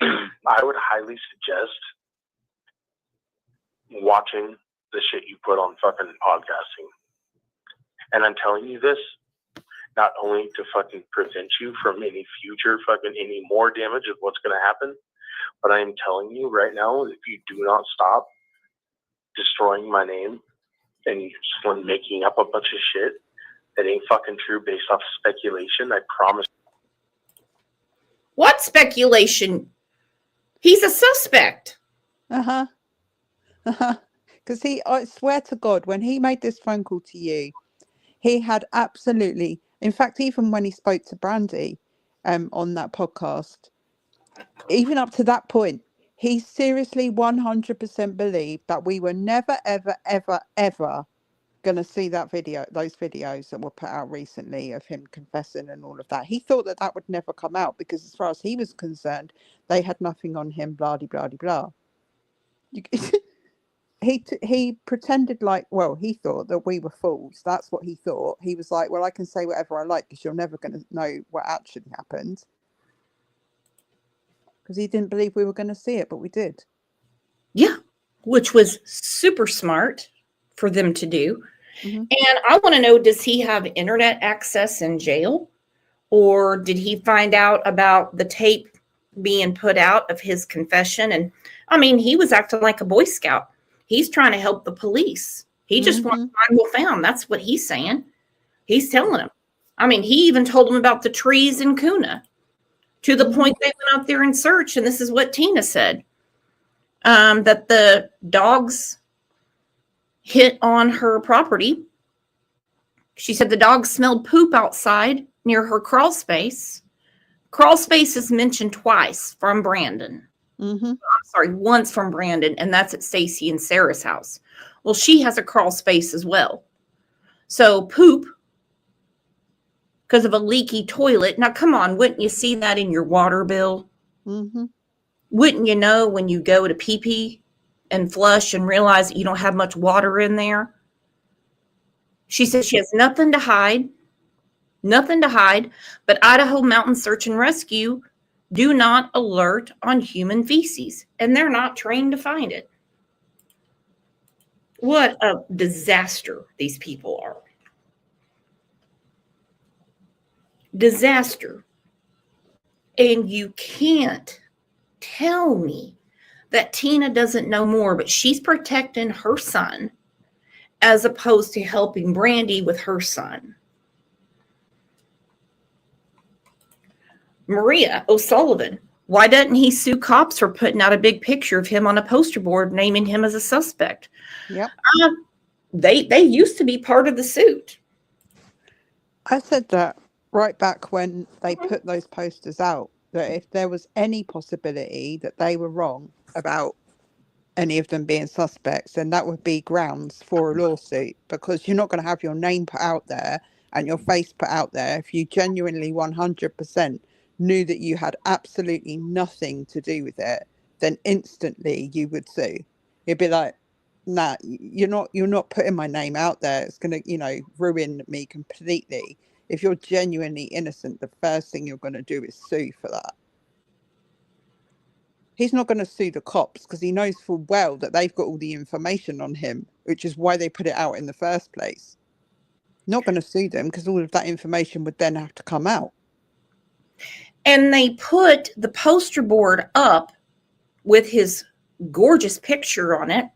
I would highly suggest watching the shit you put on fucking podcasting. And I'm telling you this not only to fucking prevent you from any future fucking any more damage of what's going to happen, but I am telling you right now, if you do not stop destroying my name and you just want making up a bunch of shit that ain't fucking true based off speculation, I promise. What speculation? He's a suspect. Uh-huh. Uh-huh. Because I swear to God, when he made this phone call to you, he had absolutely, in fact, even when he spoke to Brandy on that podcast, even up to that point, he seriously 100% believed that we were never, ever, ever, ever going to see those videos that were put out recently of him confessing and all of that. He thought that would never come out because as far as he was concerned, they had nothing on him, blah, blah, blah, blah. He pretended like, well, he thought that we were fools. That's what he thought. He was like, well, I can say whatever I like because you're never going to know what actually happened. Because he didn't believe we were going to see it, but we did. Yeah, which was super smart for them to do. Mm-hmm. And I want to know, does he have internet access in jail? Or did he find out about the tape being put out of his confession? And I mean, he was acting like a Boy Scout. He's trying to help the police. He just wants to find what found. That's what he's saying. He's telling them. I mean, he even told them about the trees in Kuna to the point they went out there and searched. And this is what Tina said, that the dogs hit on her property. She said the dogs smelled poop outside near her crawl space. Crawl space is mentioned twice from Brandon. Mm-hmm. Sorry, once from Brandon, and that's at Stacy and Sarah's house. Well, she has a crawl space as well. So poop because of a leaky toilet. Now, come on, wouldn't you see that in your water bill? Mm-hmm. Wouldn't you know when you go to pee-pee and flush and realize that you don't have much water in there? She says she has nothing to hide, but Idaho Mountain Search and Rescue do not alert on human feces, and they're not trained to find it. What a disaster these people are. Disaster. And you can't tell me that Tina doesn't know more, but she's protecting her son as opposed to helping Brandy with her son. Maria O'Sullivan, why doesn't he sue cops for putting out a big picture of him on a poster board naming him as a suspect? Yep. They used to be part of the suit. I said that right back when they put those posters out, that if there was any possibility that they were wrong about any of them being suspects, then that would be grounds for a lawsuit, because you're not going to have your name put out there and your face put out there, if you genuinely 100% knew that you had absolutely nothing to do with it, then instantly you would sue. You'd be like, nah, you're not putting my name out there. It's going to, ruin me completely. If you're genuinely innocent, the first thing you're going to do is sue for that. He's not going to sue the cops because he knows full well that they've got all the information on him, which is why they put it out in the first place. Not going to sue them because all of that information would then have to come out. And they put the poster board up with his gorgeous picture on it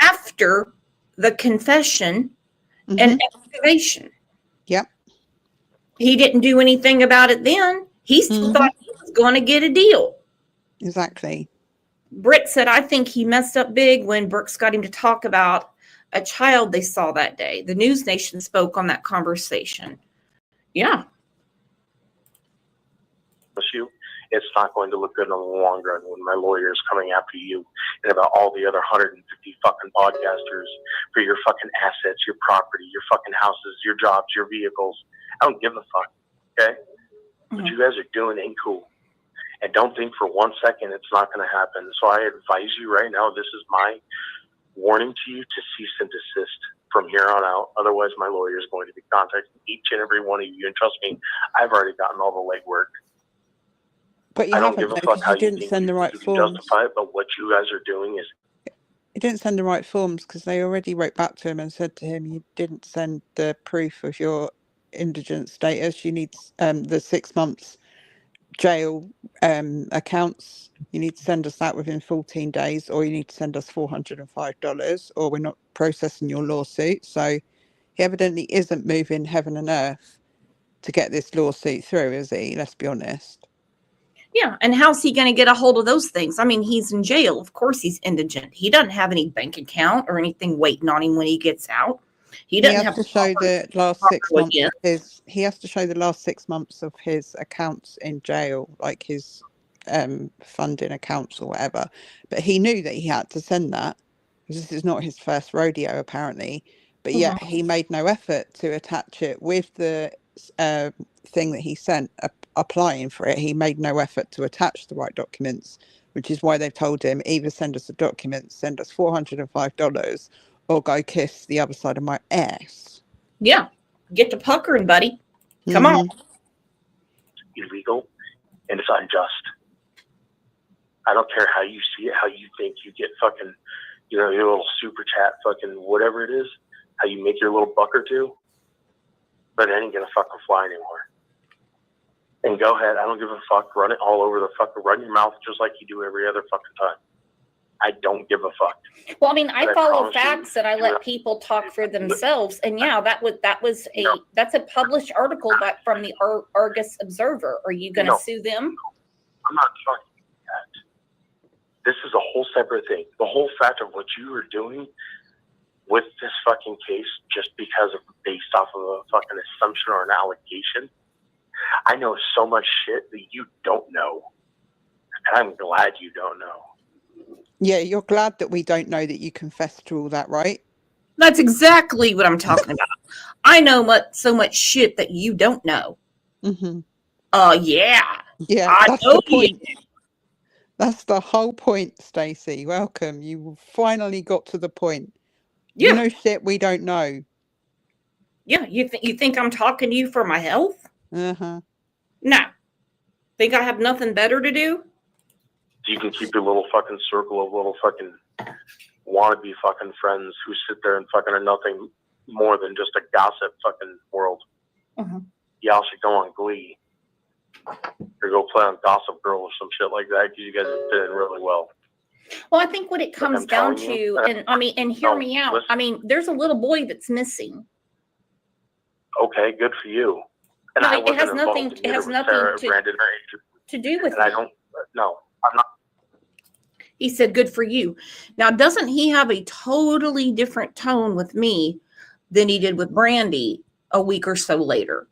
after the confession and excavation. Yep. He didn't do anything about it then. He still thought he was going to get a deal. Exactly. Britt said, I think he messed up big when Brooks got him to talk about a child they saw that day. The News Nation spoke on that conversation. Yeah. It's not going to look good in the long run when my lawyer is coming after you and about all the other 150 fucking podcasters for your fucking assets, your property, your fucking houses, your jobs, your vehicles. I don't give a fuck, okay? What you guys are doing ain't cool. And don't think for 1 second it's not going to happen. So I advise you right now, this is my warning to you to cease and desist from here on out. Otherwise, my lawyer is going to be contacting each and every one of you. And trust me, I've already gotten all the legwork. But you I don't haven't, give a though, fuck how you you didn't think send the right you can forms. justify it, but what you guys are doing is... You didn't send the right forms because they already wrote back to him and said to him, you didn't send the proof of your indigent status. You need the 6 months jail accounts. You need to send us that within 14 days, or you need to send us $405, or we're not processing your lawsuit. So he evidently isn't moving heaven and earth to get this lawsuit through, is he? Let's be honest. Yeah. And how's he going to get a hold of those things? I mean, he's in jail. Of course he's indigent. He doesn't have any bank account or anything waiting on him when he gets out. He doesn't have to show the last 6 months again. of his, he has to show the last 6 months of his accounts in jail, like his funding accounts or whatever. But he knew that he had to send that because this is not his first rodeo apparently. But yet he made no effort to attach it with the thing that he sent applying for it. He made no effort to attach the right documents, which is why they've told him either send us the documents, send us $405, or go kiss the other side of my ass. Yeah. Get to puckering, buddy. Come on. Illegal and it's unjust. I don't care how you see it, how you think you get fucking, your little super chat, fucking whatever it is, how you make your little buck or two, but it ain't gonna fucking fly anymore. And go ahead, I don't give a fuck. Run it all over the fucking, run your mouth just like you do every other fucking time. I don't give a fuck. Well, I mean, I follow promise you, facts and I let people talk for themselves. And yeah, that's a published article from the Argus Observer. Are you going to sue them? I'm not talking that. This is a whole separate thing. The whole fact of what you are doing with this fucking case, just because of based off of a fucking assumption or an allegation. I know so much shit that you don't know. And I'm glad you don't know. Yeah, you're glad that we don't know that you confessed to all that, right? That's exactly what I'm talking about. I know so much shit that you don't know. Yeah. Yeah, that's the point. That's the whole point, Stacy. Welcome. You finally got to the point. Yeah. You know shit we don't know. Yeah, you think I'm talking to you for my health? No. Think I have nothing better to do? You can keep your little fucking circle of little fucking wannabe fucking friends who sit there and fucking are nothing more than just a gossip fucking world. Y'all should go on Glee or go play on Gossip Girl or some shit like that because you guys are fit in really well. Well, I think what it comes down to, and hear me out. Listen. I mean, there's a little boy that's missing. Okay, good for you. And no, it has nothing. It has nothing to do with it. I don't. No, I'm not. He said, "Good for you." Now, doesn't he have a totally different tone with me than he did with Brandy a week or so later?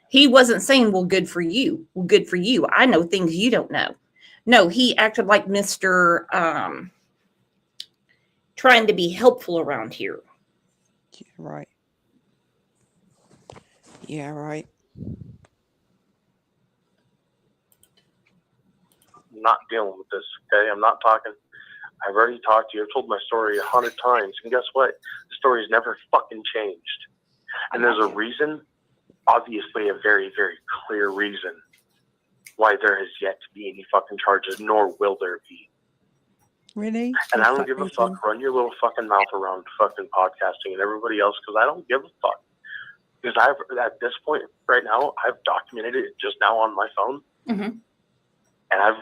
He wasn't saying, "Well, good for you." Well, good for you. I know things you don't know. No, he acted like Mr. Trying to be helpful around here. Yeah, right. Yeah, right. I'm not dealing with this, okay? I'm not talking. I've already talked to you. I've told my story 100 times. And guess what? The story's never fucking changed. And there's a reason, obviously a very, very clear reason, why there has yet to be any fucking charges, nor will there be. Really? And What's I don't that give a reason? fuck. Run your little fucking mouth around fucking podcasting and everybody else, because I don't give a fuck. Because at this point right now, I've documented it just now on my phone. Mhm. And I've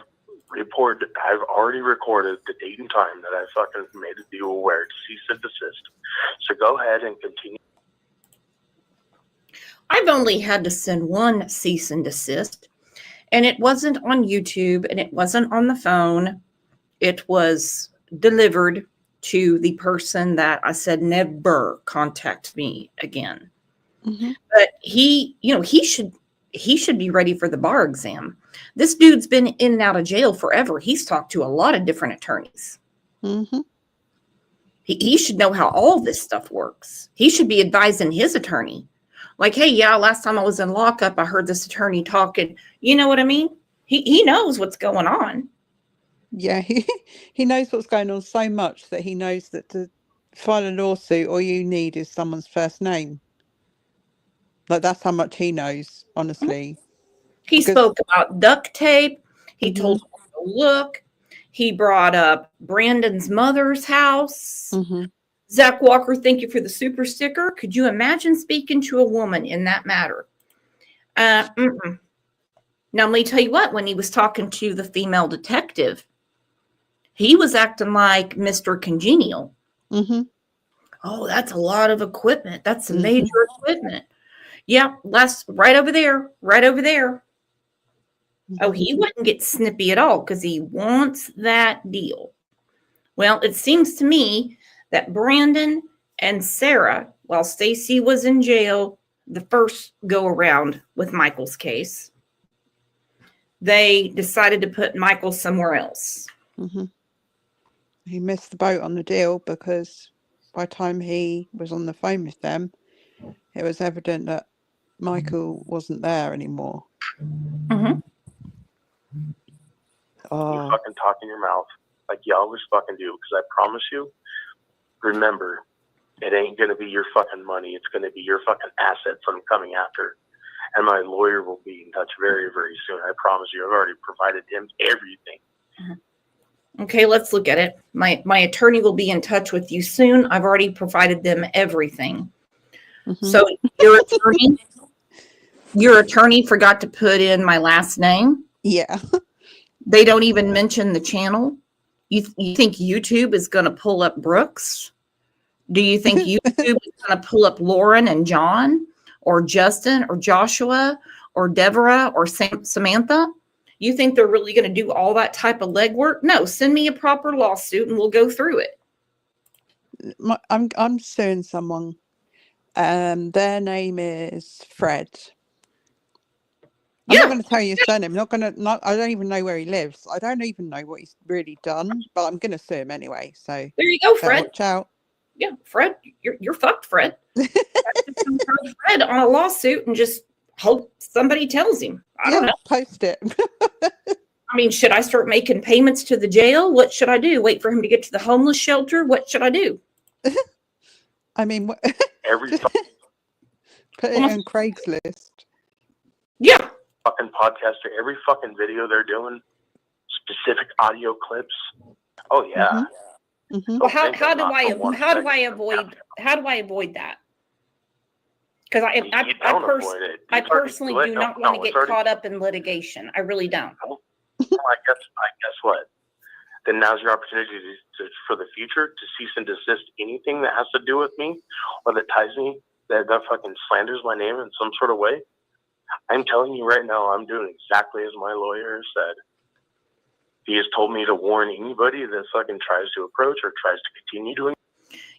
already recorded the date and time that I fucking made you aware to cease and desist. So go ahead and continue. I've only had to send one cease and desist, and it wasn't on YouTube and it wasn't on the phone. It was delivered to the person that I said never contact me again. Mm-hmm. But he should be ready for the bar exam. This dude's been in and out of jail forever. He's talked to a lot of different attorneys. Mm-hmm. He should know how all this stuff works. He should be advising his attorney. Like, hey, yeah, last time I was in lockup, I heard this attorney talking. You know what I mean? He knows what's going on. Yeah, he knows what's going on so much that he knows that to file a lawsuit, all you need is someone's first name. Like, that's how much he knows, honestly. He Because- spoke about duct tape. He Mhm. told him to look. He brought up Brandon's mother's house. Mm-hmm. Zach Walker, thank you for the super sticker. Could you imagine speaking to a woman in that matter? Now, let me tell you what, when he was talking to the female detective, he was acting like Mr. Congenial. Mm-hmm. Oh, that's a lot of equipment. That's some Mhm. major equipment. Yeah, that's right over there, right over there. Oh, he wouldn't get snippy at all because he wants that deal. Well, it seems to me that Brandon and Sarah, while Stacy was in jail the first go around with Michael's case, they decided to put Michael somewhere else. Mm-hmm. He missed the boat on the deal because by the time he was on the phone with them, it was evident that Michael wasn't there anymore. Mm-hmm. You Oh, fucking talk in your mouth like you always fucking do. Because I promise you, remember, it ain't going to be your fucking money. It's going to be your fucking assets I'm coming after. And my lawyer will be in touch very, very soon. I promise you. I've already provided him everything. Okay, let's look at it. My attorney will be in touch with you soon. I've already provided them everything. mhm. So your attorney forgot to put in my last name. Yeah. They don't even mention the channel. You think YouTube is going to pull up Brooks? Do you think YouTube is going to pull up Lauren and John or Justin or Joshua or Deborah or Samantha? You think they're really going to do all that type of legwork? No, send me a proper lawsuit and we'll go through it. I'm suing someone. Their name is Fred. I'm Yeah. not going to tell you his surname. I don't even know where he lives. I don't even know what he's really done, but I'm going to sue him anyway. So There you go, better Fred. watch out. Yeah, Fred, you're fucked, Fred. Fred on a lawsuit and just hope somebody tells him. I don't know. Post it. I mean, should I start making payments to the jail? What should I do? Wait for him to get to the homeless shelter? What should I do? I mean, Every put it on Craigslist. Yeah. fucking podcaster, every fucking video they're doing, specific audio clips. Oh yeah. Mm-hmm. Well, how do I avoid that? Because I personally do not want to get caught up in litigation. I really don't. I guess what? Then now's your opportunity for the future to cease and desist anything that has to do with me or that ties me, that fucking slanders my name in some sort of way. I'm telling you right now, I'm doing exactly as my lawyer said. He has told me to warn anybody that fucking tries to approach or tries to continue doing.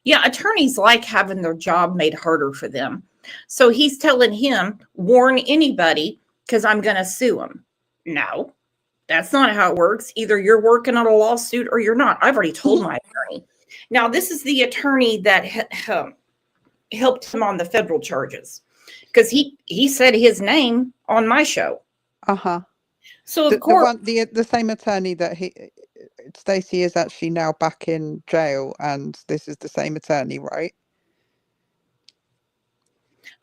Yeah, attorneys like having their job made harder for them. So he's telling him, warn anybody because I'm going to sue him. No, that's not how it works. Either you're working on a lawsuit or you're not. I've already told my attorney. Now, this is the attorney that helped him on the federal charges. because he said his name on my show. Uh-huh. So of The course, one, the same attorney that Stacy is actually now back in jail, and this is the same attorney, right?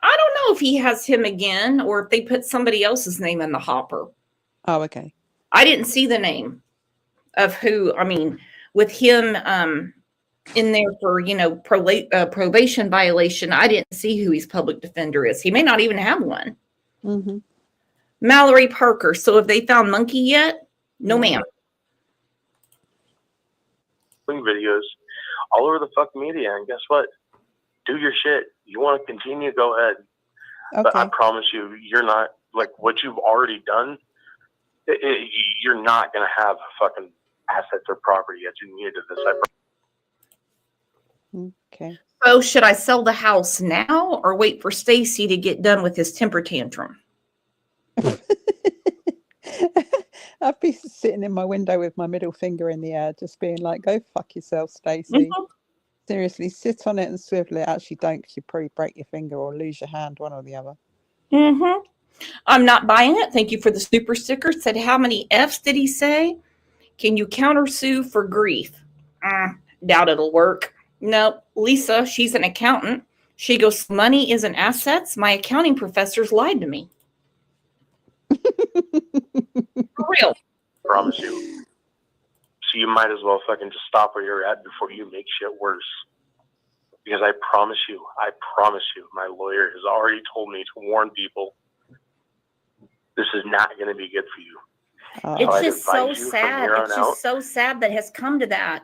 I don't know if he has him again or if they put somebody else's name in the hopper. Oh, okay. I didn't see the name of who. I mean, with him in there for probation violation, I didn't see who his public defender is. He may not even have one. Mm-hmm. Mallory Parker. So have they found Monkey yet? No, ma'am. Videos all over the fucking media, and guess what? Do your shit. You want to continue? Go ahead. Okay. But I promise you, you're not like what you've already done. You're not gonna have fucking assets or property that you need to this. Okay. So should I sell the house now or wait for Stacy to get done with his temper tantrum? I'd be sitting in my window with my middle finger in the air, just being like, "Go fuck yourself, Stacy." Seriously, sit on it and swivel it. Actually, don't, because you probably break your finger or lose your hand, one or the other. I'm not buying it. Thank you for the super sticker. Said, how many F's did he say? Can you countersue for grief? Doubt it'll work. Nope. Lisa, she's an accountant. She goes, money isn't assets. My accounting professors lied to me. For real. Promise you. So you might as well fucking just stop where you're at before you make shit worse. Because I promise you, my lawyer has already told me to warn people this is not going to be good for you. It's So just so sad. It's just so sad that it has come to that.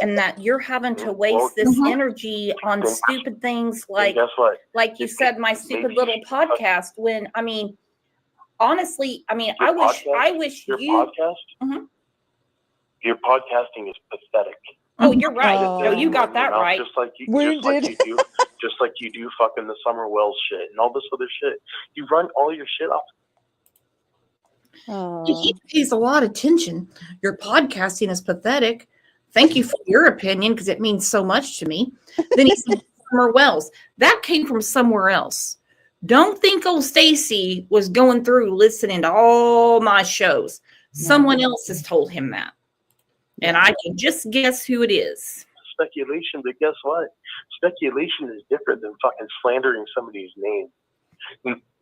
And that you're having to waste this energy on stupid things like, guess what? Like you said, my stupid little podcast. When, I mean, honestly, I mean, I wish your you. podcast. Your podcasting is pathetic. Oh, you're right. No, you got that right. Just like you do fucking the Summer Wells shit and all this other shit. You run all your shit off. He pays a lot of attention. Your podcasting is pathetic. Thank you for your opinion because it means so much to me. Then he said Summer Wells. That came from somewhere else. Don't think old Stacy was going through listening to all my shows. Someone else has told him that. And I can just guess who it is. Speculation, but guess what? Speculation is different than fucking slandering somebody's name.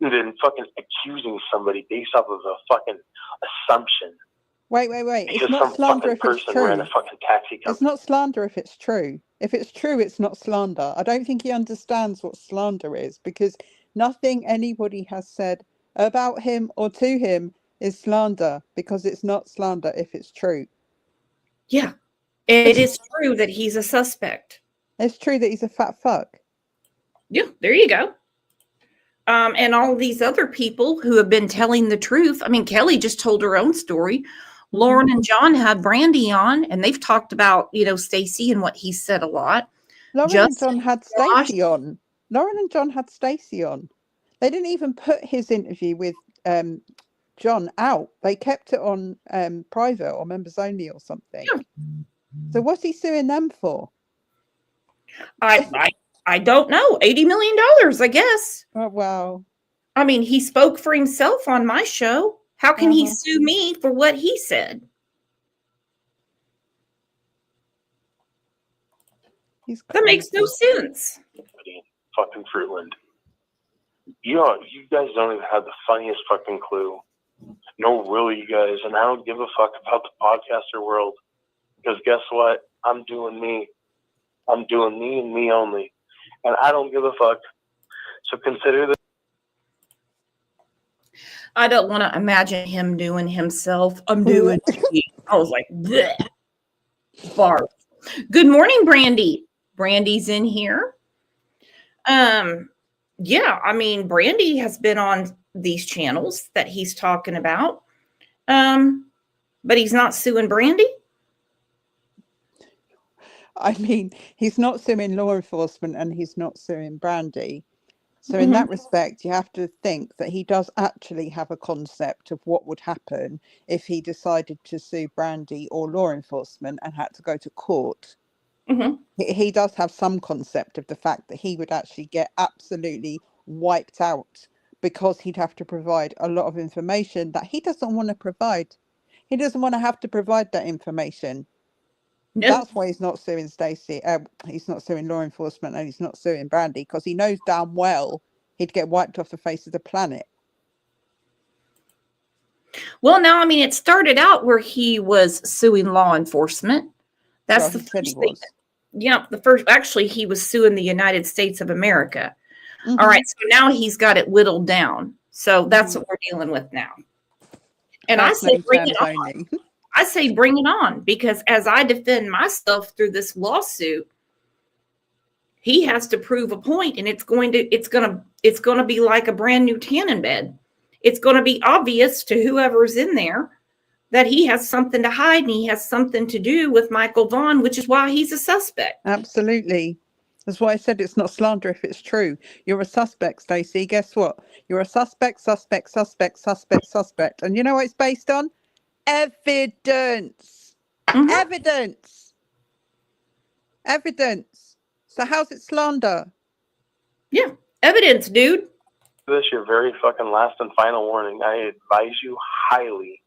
Than fucking accusing somebody based off of a fucking assumption. Wait. It's not slander if it's true. Ran a fucking taxi company. It's not slander if it's true. If it's true, it's not slander. I don't think he understands what slander is, because nothing anybody has said about him or to him is slander, because it's not slander if it's true. Yeah. It is true that he's a suspect. It's true that he's a fat fuck. Yeah, there you go. And all these other people who have been telling the truth. I mean, Kelly just told her own story. Lauren and John had Brandy on, and they've talked about, Stacy and what he said a lot. Lauren and John had Stacy on. They didn't even put his interview with John out. They kept it on private or members only or something. Yeah. So what's he suing them for? I don't know. $80 million, I guess. Oh, wow. I mean, he spoke for himself on my show. How can he sue me for what he said? That makes no sense. Fucking Fruitland. You guys don't even have the funniest fucking clue. No, really, you guys. And I don't give a fuck about the podcaster world. Because guess what? I'm doing me. I'm doing me and me only. And I don't give a fuck. So consider this. I don't want to imagine him doing himself. I'm doing me. I was like, bleh. Barf. Good morning, Brandy. Brandy's in here. Yeah, I mean, Brandy has been on these channels that he's talking about. But he's not suing Brandy. I mean, he's not suing law enforcement and he's not suing Brandy. So in that respect, you have to think that he does actually have a concept of what would happen if he decided to sue Brandy or law enforcement and had to go to court. He does have some concept of the fact that he would actually get absolutely wiped out because he'd have to provide a lot of information that he doesn't want to provide. He doesn't want to have to provide that information. No. That's why he's not suing Stacy. He's not suing law enforcement, and he's not suing Brandy, because he knows damn well he'd get wiped off the face of the planet. Well, now, I mean, it started out where he was suing law enforcement. That's Well, the he said he first thing. was. Yeah, actually, he was suing the United States of America. Mhm. All right, so now he's got it whittled down. So that's what we're dealing with now. And I First say, name bring it terms on. only. I say, bring it on, because as I defend myself through this lawsuit, he has to prove a point, and it's going to be like a brand new tanning bed. It's going to be obvious to whoever's in there that he has something to hide, and he has something to do with Michael Vaughan, which is why he's a suspect. Absolutely. That's why I said it's not slander if it's true. You're a suspect, Stacey. Guess what? You're a suspect. And you know what it's based on? Evidence. Mhm. Evidence. So how's it slander? Yeah, evidence, dude. This is your very fucking last and final warning. I advise you highly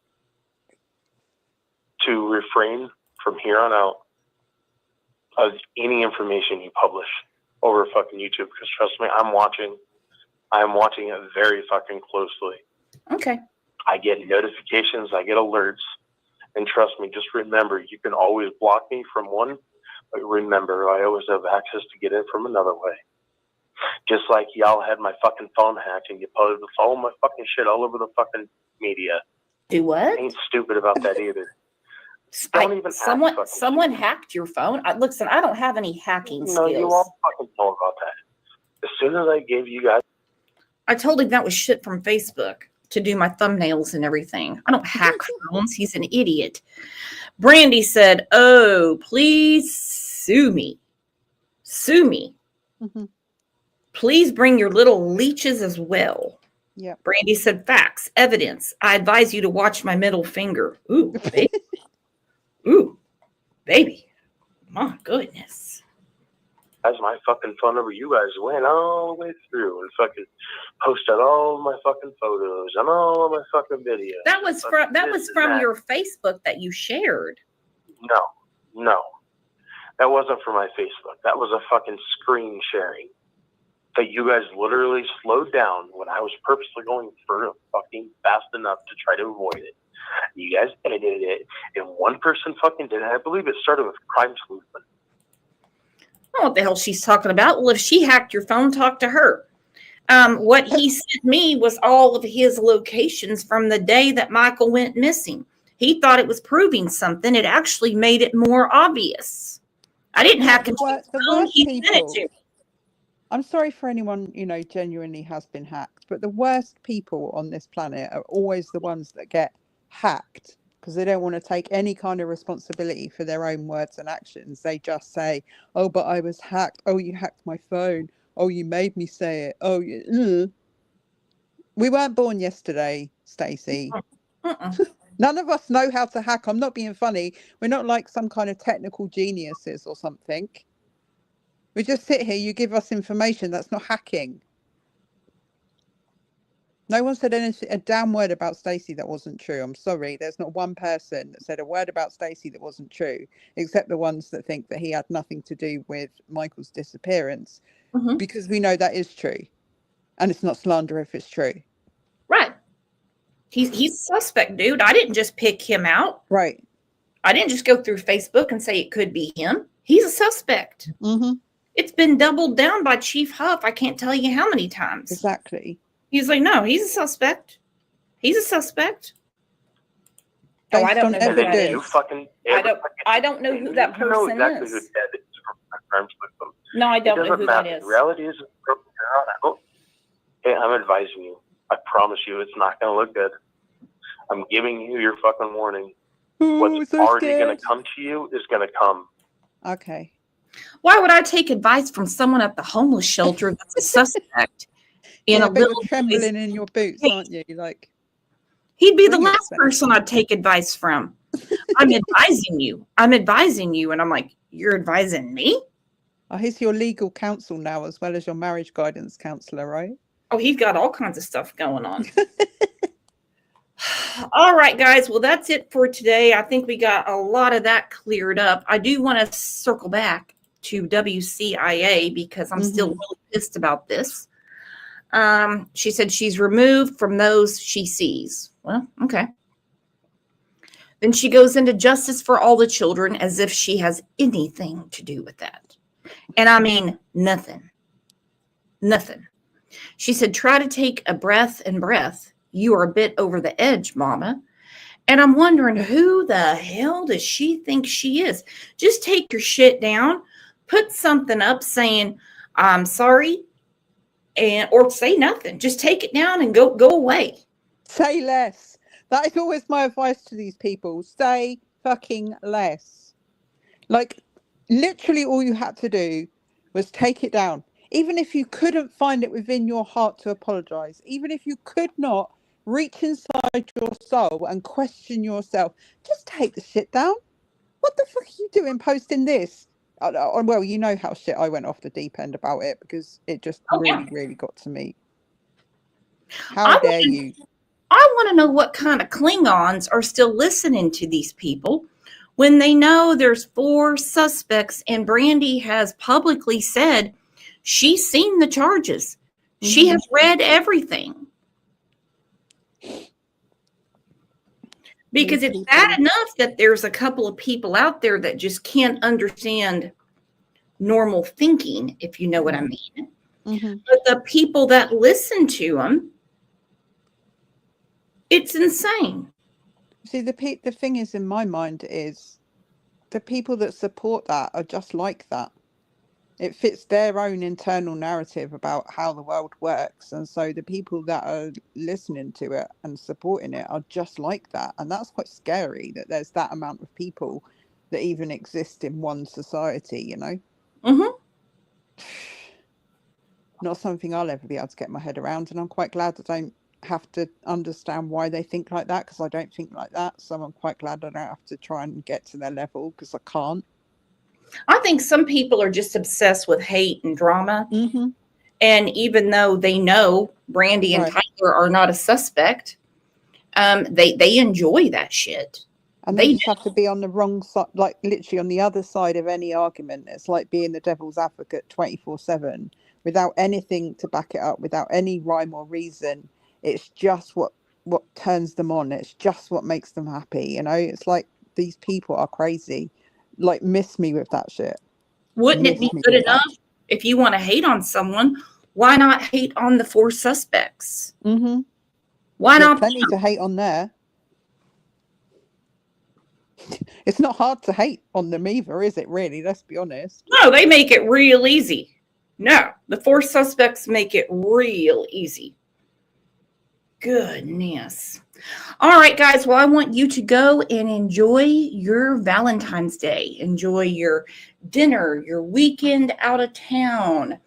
to refrain from here on out of any information you publish over fucking YouTube, because trust me, I'm watching it very fucking closely. Okay. I get notifications, I get alerts, and trust me, just remember, you can always block me from one, but remember, I always have access to get in from another way. Just like y'all had my fucking phone hacked and you posted all my fucking shit all over the fucking media. Do what? I ain't stupid about that either. Don't even Someone hacked your phone. Listen, I don't have any hacking skills. No, you won't fucking know about that. As soon as I gave you guys, I told him that was shit from Facebook to do my thumbnails and everything. I don't hack phones. He's an idiot. Brandy said, "Oh, please sue me. Sue me. Mm-hmm. Please bring your little leeches as well." Yeah. Brandy said, "Facts, evidence. I advise you to watch my middle finger." Ooh, baby. Ooh, baby. My goodness. that's my fucking phone number. You guys went all the way through and fucking posted all my fucking photos and all my fucking videos. That was from your Facebook that you shared. No. That wasn't for my Facebook. That was a fucking screen sharing that you guys literally slowed down when I was purposely going through it fucking fast enough to try to avoid it. You guys edited it, and one person fucking did it. I believe it started with Crime Sleuthman. I don't know what the hell she's talking about. Well, if she hacked your phone, talk to her. What he sent me was all of his locations from the day that Michael went missing. He thought it was proving something. It actually made it more obvious. I didn't hack into his phone. He sent it to me. I'm sorry for anyone, genuinely has been hacked, but the worst people on this planet are always the ones that get hacked because they don't want to take any kind of responsibility for their own words and actions. They just say, "Oh, but I was hacked. Oh, you hacked my phone. Oh, you made me say it. Oh, we weren't born yesterday, Stacey. None of us know how to hack. I'm not being funny. We're not like some kind of technical geniuses or something. We just sit here, you give us information. That's not hacking." No one said a damn word about Stacy that wasn't true. I'm sorry. There's not one person that said a word about Stacy that wasn't true, except the ones that think that he had nothing to do with Michael's disappearance, because we know that is true. And it's not slander if it's true. Right. He's suspect, dude. I didn't just pick him out. Right. I didn't just go through Facebook and say it could be him. He's a suspect. Mm-hmm. It's been doubled down by Chief Huff. I can't tell you how many times. Exactly. He's like, no, he's a suspect. He's a suspect. Based I don't know who that is. I don't know who that person know exactly is. who Ted is from Crime Sleuthman. No, I don't know who matter. that is. The reality is, hey, I'm advising you. I promise you, it's not going to look good. I'm giving you your fucking warning. What's already going to come to you is going to come. Okay. Why would I take advice from someone at the homeless shelter that's a suspect? But you're trembling in your boots, aren't you? Like, he'd be the last person I'd take advice from. I'm advising you. And I'm like, you're advising me? He's your legal counsel now, as well as your marriage guidance counselor, right? Oh, he's got all kinds of stuff going on. All right, guys. Well, that's it for today. I think we got a lot of that cleared up. I do want to circle back to WCIA because I'm still really pissed about this. She said she's removed from those she sees. Well, okay. Then she goes into justice for all the children as if she has anything to do with that. And I mean, nothing. Nothing. She said, try to take a breath and breath. You are a bit over the edge, mama. And I'm wondering, who the hell does she think she is? Just take your shit down, put something up saying, I'm sorry, or say nothing. Just take it down and go away. Say less. That is always my advice to these people. Say fucking less. Like, literally all you had to do was take it down. Even if you couldn't find it within your heart to apologize, even if you could not reach inside your soul and question yourself, just take the shit down. What the fuck are you doing posting this? Well, you know how shit I went off the deep end about it because it just really got to me. How dare you? I want to know what kind of Klingons are still listening to these people when they know there's 4 suspects and Brandy has publicly said she's seen the charges. She has read everything. Because it's bad enough that there's a couple of people out there that just can't understand normal thinking, if you know what I mean. But the people that listen to them, it's insane. See, the thing is, in my mind, is the people that support that are just like that. It fits their own internal narrative about how the world works. And so the people that are listening to it and supporting it are just like that. And that's quite scary that there's that amount of people that even exist in one society, you know? Not something I'll ever be able to get my head around. And I'm quite glad I don't have to understand why they think like that, because I don't think like that. So I'm quite glad I don't have to try and get to their level, because I can't. I think some people are just obsessed with hate and drama. And even though they know Brandy and Tyler are not a suspect, they enjoy that shit. And they just have to be on the wrong side, like literally on the other side of any argument. It's like being the devil's advocate 24/7 without anything to back it up, without any rhyme or reason. It's just what turns them on. It's just what makes them happy. You know, it's like these people are crazy. Like, miss me with that shit. Wouldn't it be good enough if you want to hate on someone? Why not hate on the 4 suspects? Why not? Plenty to hate on there. It's not hard to hate on them either, is it? Really? Let's be honest. No, they make it real easy. No, the 4 suspects make it real easy. Goodness. All right, guys. Well, I want you to go and enjoy your Valentine's Day. Enjoy your dinner, your weekend out of town,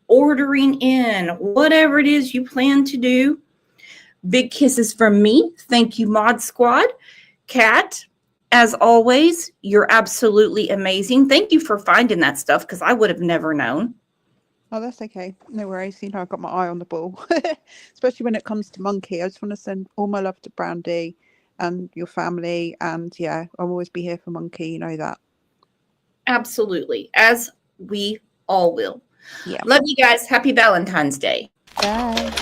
ordering in, whatever it is you plan to do. Big kisses from me. Thank you, Mod Squad. Kat, as always, you're absolutely amazing. Thank you for finding that stuff, because I would have never known. Oh, that's okay. No worries. You know, I've got my eye on the ball, especially when it comes to Monkey. I just want to send all my love to Brandy and your family. And yeah, I'll always be here for Monkey. You know that. Absolutely. As we all will. Yeah. Love you guys. Happy Valentine's Day. Bye.